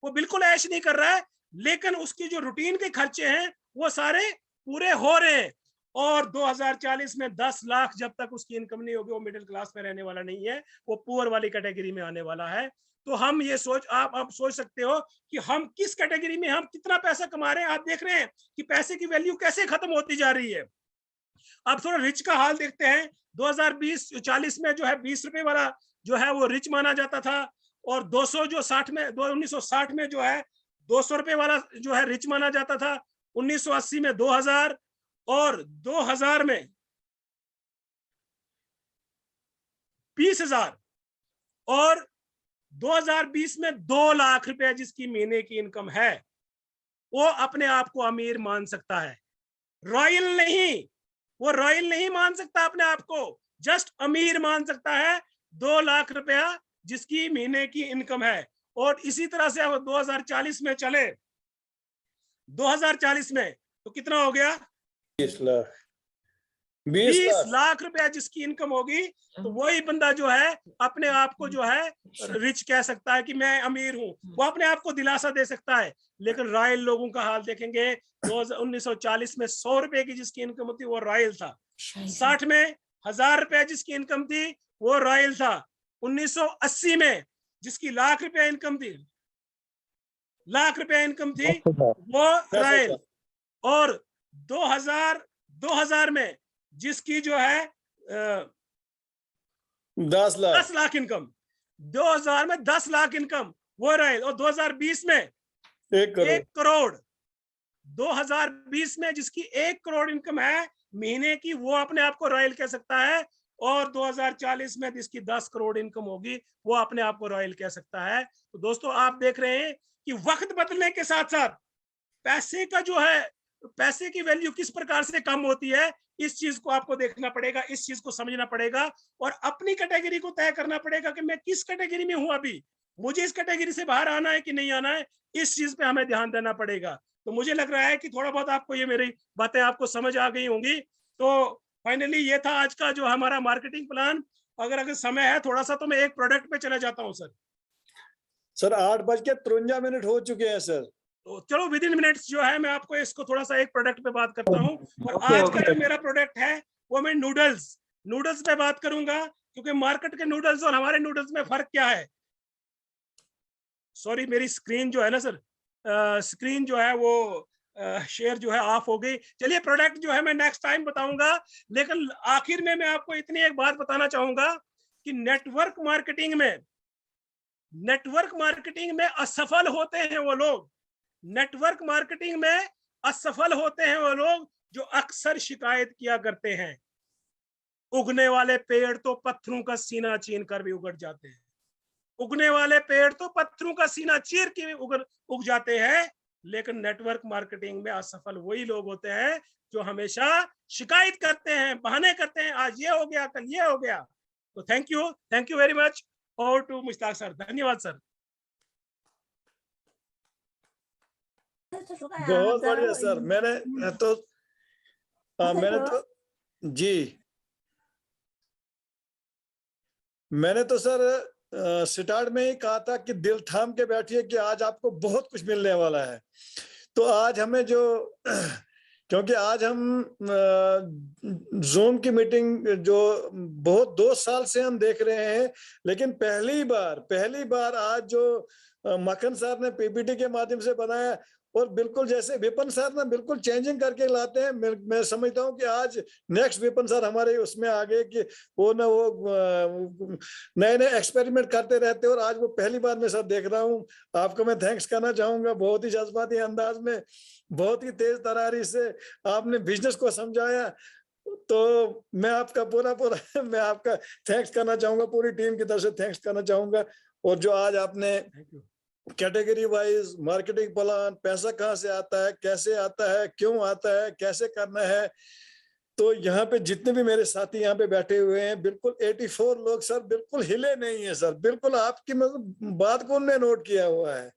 वो बिल्कुल ऐश नहीं कर रहा है, लेकिन उसकी जो रूटीन के खर्चे हैं वो सारे पूरे हो रहे हैं। और 2040 में 10 लाख जब तक उसकी इनकम नहीं होगी, वो मिडिल क्लास में रहने वाला नहीं है, वो पुअर वाली कैटेगरी में आने वाला है। तो हम ये आप सोच सकते हो कि हम किस कैटेगरी में, हम कितना पैसा कमा रहे हैं। आप देख रहे हैं कि पैसे की वैल्यू कैसे खत्म होती जा रही है। अब थोड़ा रिच का हाल देखते हैं। 2020-40 में जो है 20 रुपए वाला जो है वो रिच माना जाता था, और 200 जो 60 में 1960 में जो है 200 रुपए वाला जो है रिच माना जाता था। 1980 में 2000 और 2000 में 20,000 और 2020 में 2 लाख रुपए जिसकी महीने की इनकम है, वो अपने आप को अमीर मान सकता है। रॉयल नहीं, वो रॉयल नहीं मान सकता अपने आप को, जस्ट अमीर मान सकता है 2 लाख रुपया जिसकी महीने की इनकम है। और इसी तरह से अब 2040 में चले, 2040 में तो कितना हो गया? 20 लाख 20 लाख रुपया जिसकी इनकम होगी, तो वही बंदा जो है अपने आप को जो है रिच कह सकता है कि मैं अमीर हूं, वो अपने आप को दिलासा दे सकता है। लेकिन रॉयल लोगों का हाल देखेंगे, 1940 में 100 रुपए की जिसकी इनकम होती वो रॉयल था। 60 में 1000 रुपया जिसकी इनकम थी वो रॉयल था। 1980 में जिसकी लाख रुपया इनकम थी, लाख रुपया इनकम थी, वो रॉयल। और 2000 में जिसकी जो है 10 लाख इनकम, 2000 में 10 लाख इनकम वो रॉयल। और 2020 में 1 करोड़, 2020 में जिसकी 1 करोड़ इनकम है महीने की, वो अपने आप को रॉयल कह सकता है। और 2040 में जिसकी 10 करोड़ इनकम होगी वो अपने आप को रॉयल कह सकता है। तो दोस्तों आप देख रहे हैं कि वक्त बदलने के साथ साथ पैसे का जो है, पैसे की वैल्यू किस प्रकार से कम होती है, इस चीज को आपको देखना पड़ेगा, इस चीज को समझना पड़ेगा और अपनी कैटेगरी को तय करना पड़ेगा कि मैं किस कैटेगरी में हूं, अभी मुझे इस कैटेगरी से बाहर आना है कि नहीं आना है, इस चीज पे हमें ध्यान देना पड़ेगा। तो मुझे लग रहा है कि थोड़ा बहुत आपको ये मेरी बातें आपको समझ आ गई होंगी। तो फाइनली ये था आज का जो हमारा मार्केटिंग प्लान। अगर समय है थोड़ा सा तो मैं एक प्रोडक्ट पे चला जाता हूँ सर। सर 8:53 हो चुके हैं सर। तो चलो विद इन मिनट्स जो है मैं आपको इसको थोड़ा सा एक प्रोडक्ट पे बात करता हूँ। और आज का जो मेरा प्रोडक्ट है वो मैं नूडल्स पे बात करूंगा, क्योंकि मार्केट के नूडल्स और हमारे नूडल्स में फर्क क्या है। सॉरी मेरी स्क्रीन जो है ना सर, स्क्रीन जो है वो शेयर जो है ऑफ हो गई। चलिए प्रोडक्ट जो है मैं नेक्स्ट टाइम बताऊंगा, लेकिन आखिर में मैं आपको इतनी एक बात बताना चाहूंगा कि नेटवर्क मार्केटिंग में असफल होते हैं वो लोग, नेटवर्क मार्केटिंग में असफल होते हैं वो लोग जो अक्सर शिकायत किया करते हैं, उगने वाले पेड़ तो पत्थरों का सीना चीर कर भी उगड़ जाते हैं, उगने वाले पेड़ तो पत्थरों का सीना चीर के उग जाते हैं। लेकिन नेटवर्क मार्केटिंग में असफल वही लोग होते हैं जो हमेशा शिकायत करते हैं, बहाने करते हैं, आज ये हो गया कल ये हो गया। तो थैंक यू वेरी मच। और टू मुश्ताक सर, धन्यवाद सर। बहुत बढ़िया सर। मैंने तो सर स्टार्ट में ही कहा था कि दिल थाम के बैठिए कि आज आपको बहुत कुछ मिलने वाला है। तो आज हमें जो क्योंकि आज हम जूम की मीटिंग जो बहुत 2 साल से हम देख रहे हैं, लेकिन पहली बार आज जो मक्खन सर ने पीपीटी के माध्यम से बनाया और बिल्कुल जैसे विपिन सर ना बिल्कुल चेंजिंग करके लाते हैं। मैं समझता हूँ कि आज नेक्स्ट विपिन सर हमारे उसमें आ गए कि वो नए एक्सपेरिमेंट करते रहते हैं और आज वो पहली बार मैं सर देख रहा हूँ। आपको मैं थैंक्स करना चाहूंगा, बहुत ही जज्बाती अंदाज में, बहुत ही तेज तरारी से आपने बिजनेस को समझाया। तो मैं आपका पूरा मैं आपका थैंक्स करना चाहूंगा, पूरी टीम की तरफ से थैंक्स करना चाहूंगा। और जो आज आपने कैटेगरी वाइज मार्केटिंग प्लान, पैसा कहाँ से आता है, कैसे आता है, क्यों आता है, कैसे करना है, तो यहाँ पे जितने भी मेरे साथी यहाँ पे बैठे हुए हैं बिल्कुल 84 लोग सर बिल्कुल हिले नहीं है सर, बिल्कुल आपकी मतलब बात को उन्होंने नोट किया हुआ है।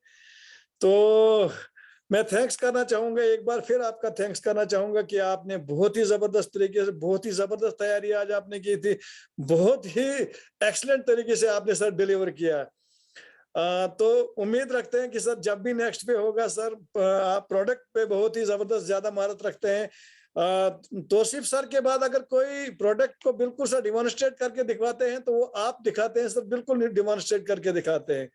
तो मैं थैंक्स करना चाहूंगा, एक बार फिर आपका थैंक्स करना चाहूंगा कि आपने बहुत ही जबरदस्त तरीके से, बहुत ही जबरदस्त तैयारी आज आपने की थी, बहुत ही एक्सीलेंट तरीके से आपने सर डिलीवर किया। तो उम्मीद रखते हैं कि सर जब भी नेक्स्ट पे होगा सर, आप प्रोडक्ट पे बहुत ही जबरदस्त ज्यादा महारत रखते हैं। तौसीफ सर के बाद अगर कोई प्रोडक्ट को बिल्कुल सर डिमॉन्स्ट्रेट करके दिखवाते हैं तो वो आप दिखाते हैं सर, बिल्कुल डिमॉन्स्ट्रेट करके दिखाते हैं।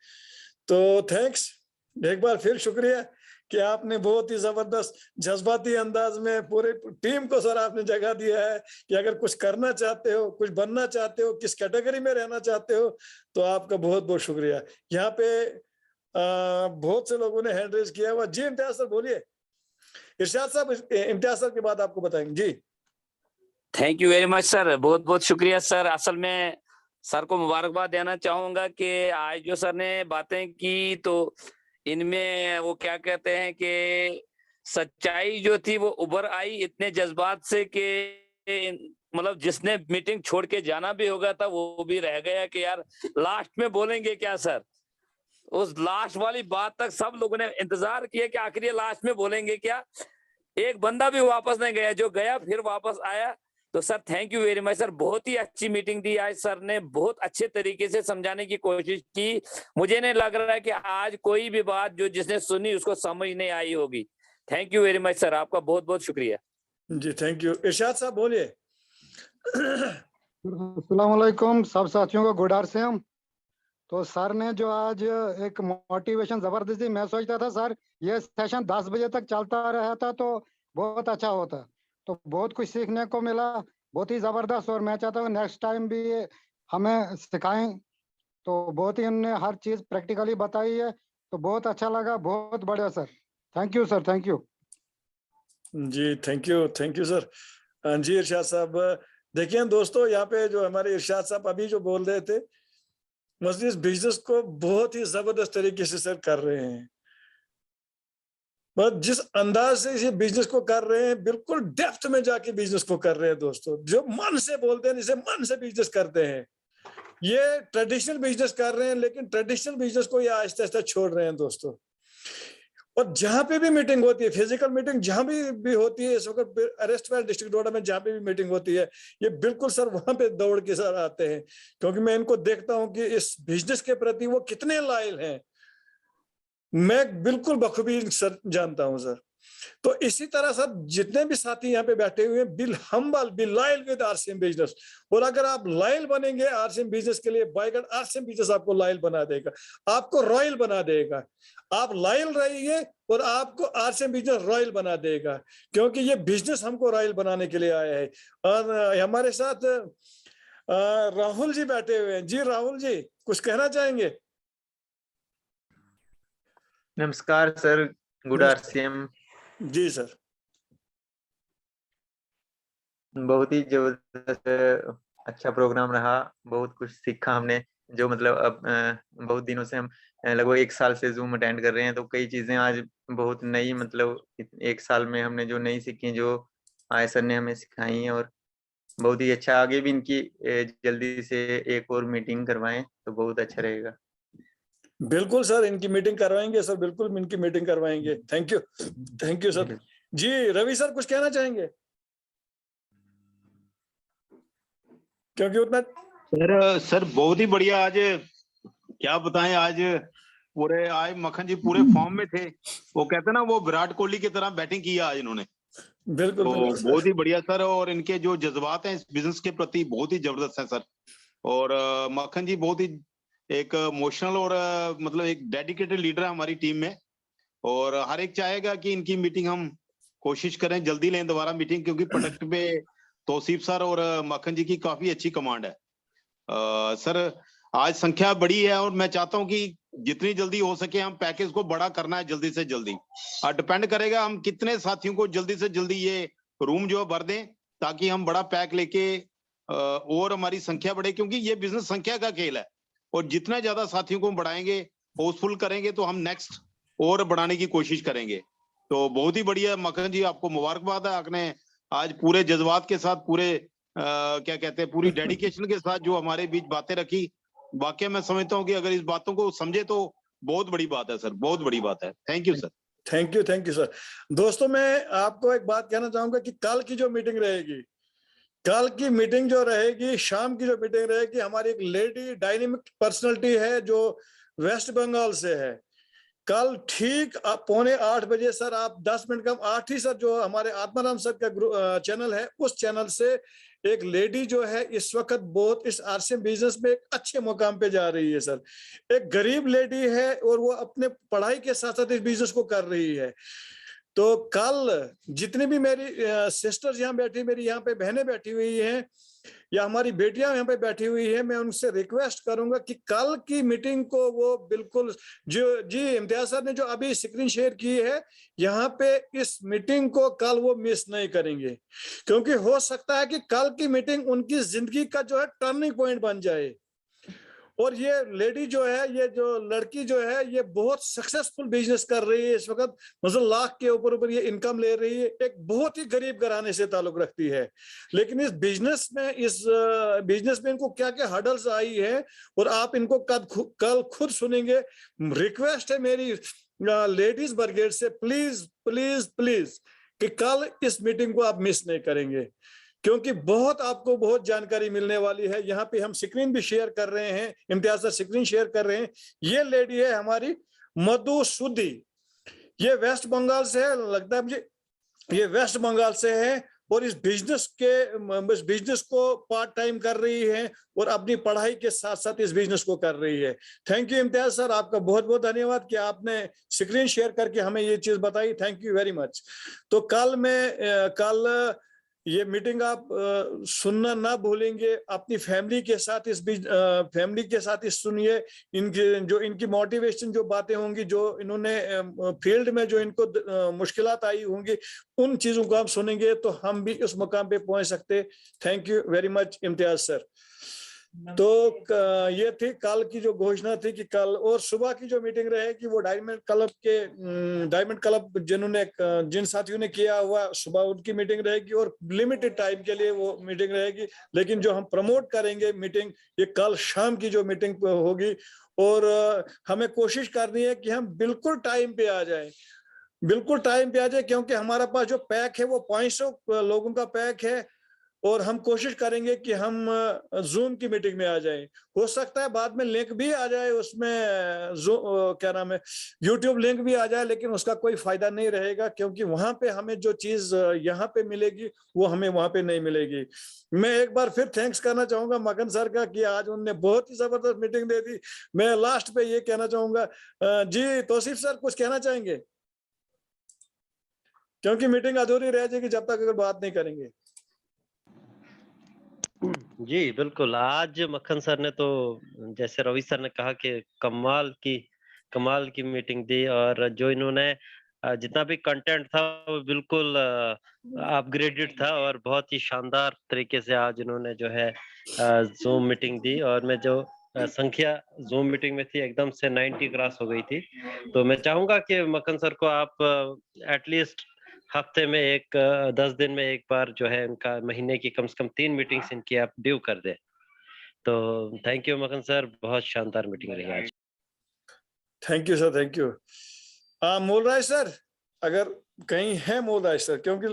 तो थैंक्स एक बार फिर, शुक्रिया कि आपने बहुत ही जबरदस्त जज्बाती अंदाज में पूरे टीम को सर आपने जगह दिया है कि अगर कुछ करना चाहते हो, कुछ बनना चाहते हो, किस कैटेगरी में रहना चाहते हो, तो आपका बहुत बहुत शुक्रिया। यहाँ पे बहुत से लोगों ने हैंड रेज किया हुआ। जी इम्तियाज सर बोलिए। इरशाद साहब इम्तियाज सर की बात आपको बताएंगे। जी thank you very much sir, बहुत बहुत शुक्रिया सर। असल में सर को मुबारकबाद देना चाहूंगा कि आज जो सर ने बातें की तो इनमें वो क्या कहते हैं कि सच्चाई जो थी वो उभर आई इतने जज्बात से कि मतलब जिसने मीटिंग छोड़ के जाना भी होगा था वो भी रह गया कि यार लास्ट में बोलेंगे क्या सर। उस लास्ट वाली बात तक सब लोगों ने इंतजार किया कि आखिर ये लास्ट में बोलेंगे क्या। एक बंदा भी वापस नहीं गया, जो गया फिर वापस आया। तो sir thank you very much sir, बहुत ही अच्छी मीटिंग थी आज। सर ने बहुत अच्छे तरीके से समझाने की कोशिश की। मुझे नहीं लग रहा है कि आज कोई भी बात जो जिसने सुनी उसको समझ नहीं आई होगी। Thank you very much sir, आपका बहुत बहुत शुक्रिया। जी थैंक यू। इरशाद साहब बोलिए। अस्सलाम वालेकुम सब साथियों को गुड आर से हम। तो सर ने जो आज एक मोटिवेशन जबरदस्त दी, मैं सोचता था सर ये सेशन 10 बजे तक चलता रहा था तो बहुत अच्छा होता। तो बहुत कुछ सीखने को मिला, बहुत ही जबरदस्त। और मैं चाहता हूँ नेक्स्ट टाइम भी ये हमें सिखाएं। तो बहुत ही उन्होंने हर चीज प्रैक्टिकली बताई है, तो बहुत अच्छा लगा, बहुत बढ़िया sir. Thank you sir, thank you. जी थैंक यू सर। जी इरशाद साहब, देखिए दोस्तों, यहाँ पे जो हमारे इरशाद साहब अभी जो बोल रहे थे, मजलिस बिजनेस को बहुत ही जबरदस्त तरीके से सर कर रहे हैं। बस जिस अंदाज से इसे बिजनेस को कर रहे हैं, बिल्कुल डेप्थ में जाके बिजनेस को कर रहे हैं दोस्तों। जो मन से बोलते हैं, जिसे मन से बिजनेस करते हैं। ये ट्रेडिशनल बिजनेस कर रहे हैं, लेकिन ट्रेडिशनल बिजनेस को ये आहिस्ता आहिस्ता छोड़ रहे हैं दोस्तों। और जहां पे भी मीटिंग होती है, फिजिकल मीटिंग जहां भी होती है इस वक्त अरेस्ट वाले डिस्ट्रिक्ट डोडा में, जहां पे भी मीटिंग होती है, ये बिल्कुल सर वहां पे दौड़ के सर आते हैं। क्योंकि मैं इनको देखता हूं कि इस बिजनेस के प्रति वो कितने लायल हैं, मैं बिल्कुल बखूबी सर जानता हूं सर। तो इसी तरह सर जितने भी साथी यहाँ पे बैठे हुए हैं, bill humble be loyal with RCM business. और अगर आप लॉयल बनेंगे आरसीएम बिजनेस के लिए, बाय गॉड आरसीएम बिजनेस आपको लॉयल बना देगा, आपको रॉयल बना देगा। आप लॉयल रहिए और आपको आरसीएम बिजनेस रॉयल बना देगा, क्योंकि ये बिजनेस हमको रॉयल बनाने के लिए आया है। और हमारे साथ राहुल जी बैठे हुए हैं। जी राहुल जी, कुछ कहना चाहेंगे? नमस्कार सर, गुड आरसीएम। जी सर। बहुत ही जबरदस्त अच्छा प्रोग्राम रहा, बहुत कुछ सीखा हमने। जो मतलब अब बहुत दिनों से हम लगभग 1 साल से जूम अटेंड कर रहे हैं, तो कई चीजें आज बहुत नई, मतलब 1 साल में हमने जो नई सीखी, जो आय सर ने हमें सिखाई है। और बहुत ही अच्छा, आगे भी इनकी जल्दी से एक और मीटिंग करवाएं तो बहुत अच्छा रहेगा। बिल्कुल सर, इनकी मीटिंग करवाएंगे सर, बिल्कुल इनकी मीटिंग करवाएंगे। Thank you sir. जी रवि सर, कुछ कहना चाहेंगे? क्योंकि उतना सर बहुत ही बढ़िया। आज क्या बताएं, आज पूरे आज मक्खन जी पूरे फॉर्म में थे। वो कहते ना, वो विराट कोहली की तरह बैटिंग की आज इन्होंने। बिल्कुल तो बिल्कुल बहुत ही बढ़िया सर। और इनके जो जज्बात हैं इस बिजनेस के प्रति बहुत ही जबरदस्त है सर। और मक्खन जी बहुत ही एक इमोशनल और मतलब एक डेडिकेटेड लीडर है हमारी टीम में। और हर एक चाहेगा कि इनकी मीटिंग हम कोशिश करें जल्दी लें दोबारा मीटिंग, क्योंकि प्रोडक्ट पे तौसीफ सर और मक्खन जी की काफी अच्छी कमांड है। सर आज संख्या बड़ी है और मैं चाहता हूं कि जितनी जल्दी हो सके हम पैकेज को बड़ा करना है जल्दी से जल्दी। डिपेंड करेगा हम कितने साथियों को जल्दी से जल्दी ये रूम जो है भर दें, ताकि हम बड़ा पैक लेके और हमारी संख्या बढ़े, क्योंकि ये बिजनेस संख्या का खेल है। और जितना ज्यादा साथियों को बढ़ाएंगे, हाउसफुल करेंगे, तो हम नेक्स्ट और बढ़ाने की कोशिश करेंगे। तो बहुत ही बढ़िया मक्खन जी, आपको मुबारकबाद है। आपने आज पूरे जज्बात के साथ, पूरे क्या कहते हैं, पूरी डेडिकेशन के साथ जो हमारे बीच बातें रखी। वाकई मैं समझता हूँ कि अगर इस बातों को समझे तो बहुत बड़ी बात है सर, बहुत बड़ी बात है। Thank you sir. Thank you sir. दोस्तों मैं आपको एक बात कहना चाहूंगा कि कल की जो मीटिंग रहेगी, कल की मीटिंग जो रहेगी, शाम की जो मीटिंग रहेगी, हमारी एक लेडी डायनेमिक पर्सनालिटी है जो वेस्ट बंगाल से है। कल ठीक 7:45 बजे सर, आप 10 मिनट कम 8 ही सर, जो हमारे आत्माराम सर का चैनल है, उस चैनल से एक लेडी जो है इस वक्त बहुत इस आरसीएम बिजनेस में एक अच्छे मुकाम पे जा रही है सर। एक गरीब लेडी है और वो अपने पढ़ाई के साथ साथ इस बिजनेस को कर रही है। तो कल जितनी भी मेरी सिस्टर्स यहाँ बैठी, मेरी यहाँ पे बहनें बैठी हुई हैं या हमारी बेटियां यहाँ पे बैठी हुई है, मैं उनसे रिक्वेस्ट करूंगा कि कल की मीटिंग को वो बिल्कुल जो जी इम्तियाज सर ने जो अभी स्क्रीन शेयर की है, यहाँ पे इस मीटिंग को कल वो मिस नहीं करेंगे, क्योंकि हो सकता है कि कल की मीटिंग उनकी जिंदगी का जो है टर्निंग पॉइंट बन जाए। और ये लेडी जो है, ये जो लड़की जो है, ये बहुत सक्सेसफुल बिजनेस कर रही है इस वक्त, मतलब लाख के ऊपर ये इनकम ले रही है। एक बहुत ही गरीब घराने से ताल्लुक रखती है, लेकिन इस बिजनेस में इनको क्या क्या हर्डल्स आई है, और आप इनको कल खुद सुनेंगे। रिक्वेस्ट है मेरी लेडीज ब्रिगेड से, प्लीज प्लीज प्लीज कि कल इस मीटिंग को आप मिस नहीं करेंगे, क्योंकि आपको बहुत जानकारी मिलने वाली है। यहाँ पे हम स्क्रीन भी शेयर कर रहे हैं, इम्तियाज सर स्क्रीन शेयर कर रहे हैं। ये लेडी है हमारी मधु सुधी, ये वेस्ट बंगाल से है, लगता है मुझे ये वेस्ट बंगाल से है, और इस बिजनेस को पार्ट टाइम कर रही है और अपनी पढ़ाई के साथ साथ इस बिजनेस को कर रही है। थैंक यू इम्तियाज सर, आपका बहुत बहुत धन्यवाद कि आपने स्क्रीन शेयर करके हमें ये चीज बताई। Thank you very much. तो कल ये मीटिंग आप सुनना ना भूलेंगे, अपनी फैमिली के साथ इस सुनिए। इनकी मोटिवेशन जो बातें होंगी, जो इन्होंने फील्ड में जो इनको मुश्किलात आई होंगी, उन चीजों को आप सुनेंगे तो हम भी उस मुकाम पे पहुंच सकते। Thank you very much Imtiaz sir. तो ये थी कल की जो घोषणा थी कि कल और सुबह की जो मीटिंग रहेगी वो डायमंड क्लब जिन साथियों ने किया हुआ सुबह उनकी मीटिंग रहेगी, और लिमिटेड टाइम के लिए वो मीटिंग रहेगी। लेकिन जो हम प्रमोट करेंगे मीटिंग, ये कल शाम की जो मीटिंग होगी, और हमें कोशिश करनी है कि हम बिल्कुल टाइम पे आ जाएं, क्योंकि हमारा पास जो पैक है वो 500 लोगों का पैक है, और हम कोशिश करेंगे कि हम जूम की मीटिंग में आ जाएं। हो सकता है बाद में लिंक भी आ जाए, उसमें क्या नाम है, यूट्यूब लिंक भी आ जाए, लेकिन उसका कोई फायदा नहीं रहेगा, क्योंकि वहां पे हमें जो चीज यहाँ पे मिलेगी वो हमें वहां पे नहीं मिलेगी। मैं एक बार फिर थैंक्स करना चाहूंगा मगन सर का कि आज उन्होंने बहुत ही जबरदस्त मीटिंग दे दी। मैं लास्ट पे ये कहना चाहूंगा, जी तौसीफ सर कुछ कहना चाहेंगे, क्योंकि मीटिंग अधूरी रह जाएगी जब तक अगर बात नहीं करेंगे। जी बिल्कुल, आज मक्खन सर ने तो जैसे रवि सर ने कहा कि कमाल की मीटिंग दी, और जो इन्होंने जितना भी कंटेंट था वो बिल्कुल अपग्रेडेड था, और बहुत ही शानदार तरीके से आज इन्होंने जो है जूम मीटिंग दी। और मैं जो संख्या जूम मीटिंग में थी एकदम से 90 क्रॉस हो गई थी। तो मैं चाहूंगा कि मक्खन सर को आप एटलीस्ट हफ्ते में 10 दिन में एक बार जो है उनका महीने की कम से कम 3 मीटिंग्स इनकी आप ड्यू कर दें। तो थैंक यू मक्खन सर, बहुत शानदार मीटिंग रही आज। Thank you sir, thank you. Mol Rai sir, अगर कहीं है मोल राय सर, क्योंकि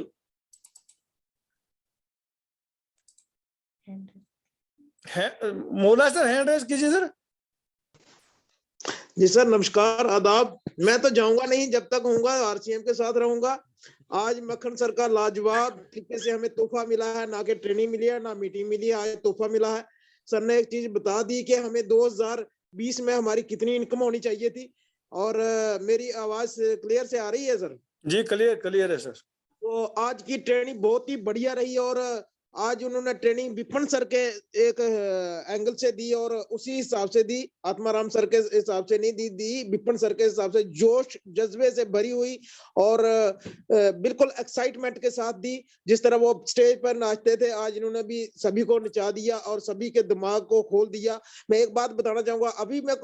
Mol Rai sir hand raise कीजिए सर। जी सर, नमस्कार, आदाब। मैं तो जाऊंगा नहीं जब तक होऊंगा, आरसीएम के साथ रहूंगा। आज मक्खन सर का लाजवाब तरीके से हमें तोहफा मिला है, ना कि ट्रेनिंग मिली है ना मीटिंग मिली है, आज तोहफा मिला है। सर ने एक चीज बता दी कि हमें 2020 में हमारी कितनी इनकम होनी चाहिए थी। और मेरी आवाज क्लियर से आ रही है सर? जी क्लियर है सर। तो आज की ट्रेनिंग बहुत ही बढ़िया रही, और आज उन्होंने ट्रेनिंग विपिन सर के एक एंगल से दी और उसी हिसाब से दी, आत्माराम सर के हिसाब से नहीं दी विपिन सर के हिसाब से, जोश जज्बे से भरी हुई और बिल्कुल एक्साइटमेंट के साथ दी। जिस तरह वो स्टेज पर नाचते थे, आज इन्होंने भी सभी को नचा दिया और सभी के दिमाग को खोल दिया। मैं एक बात बताना चाहूंगा, अभी मैं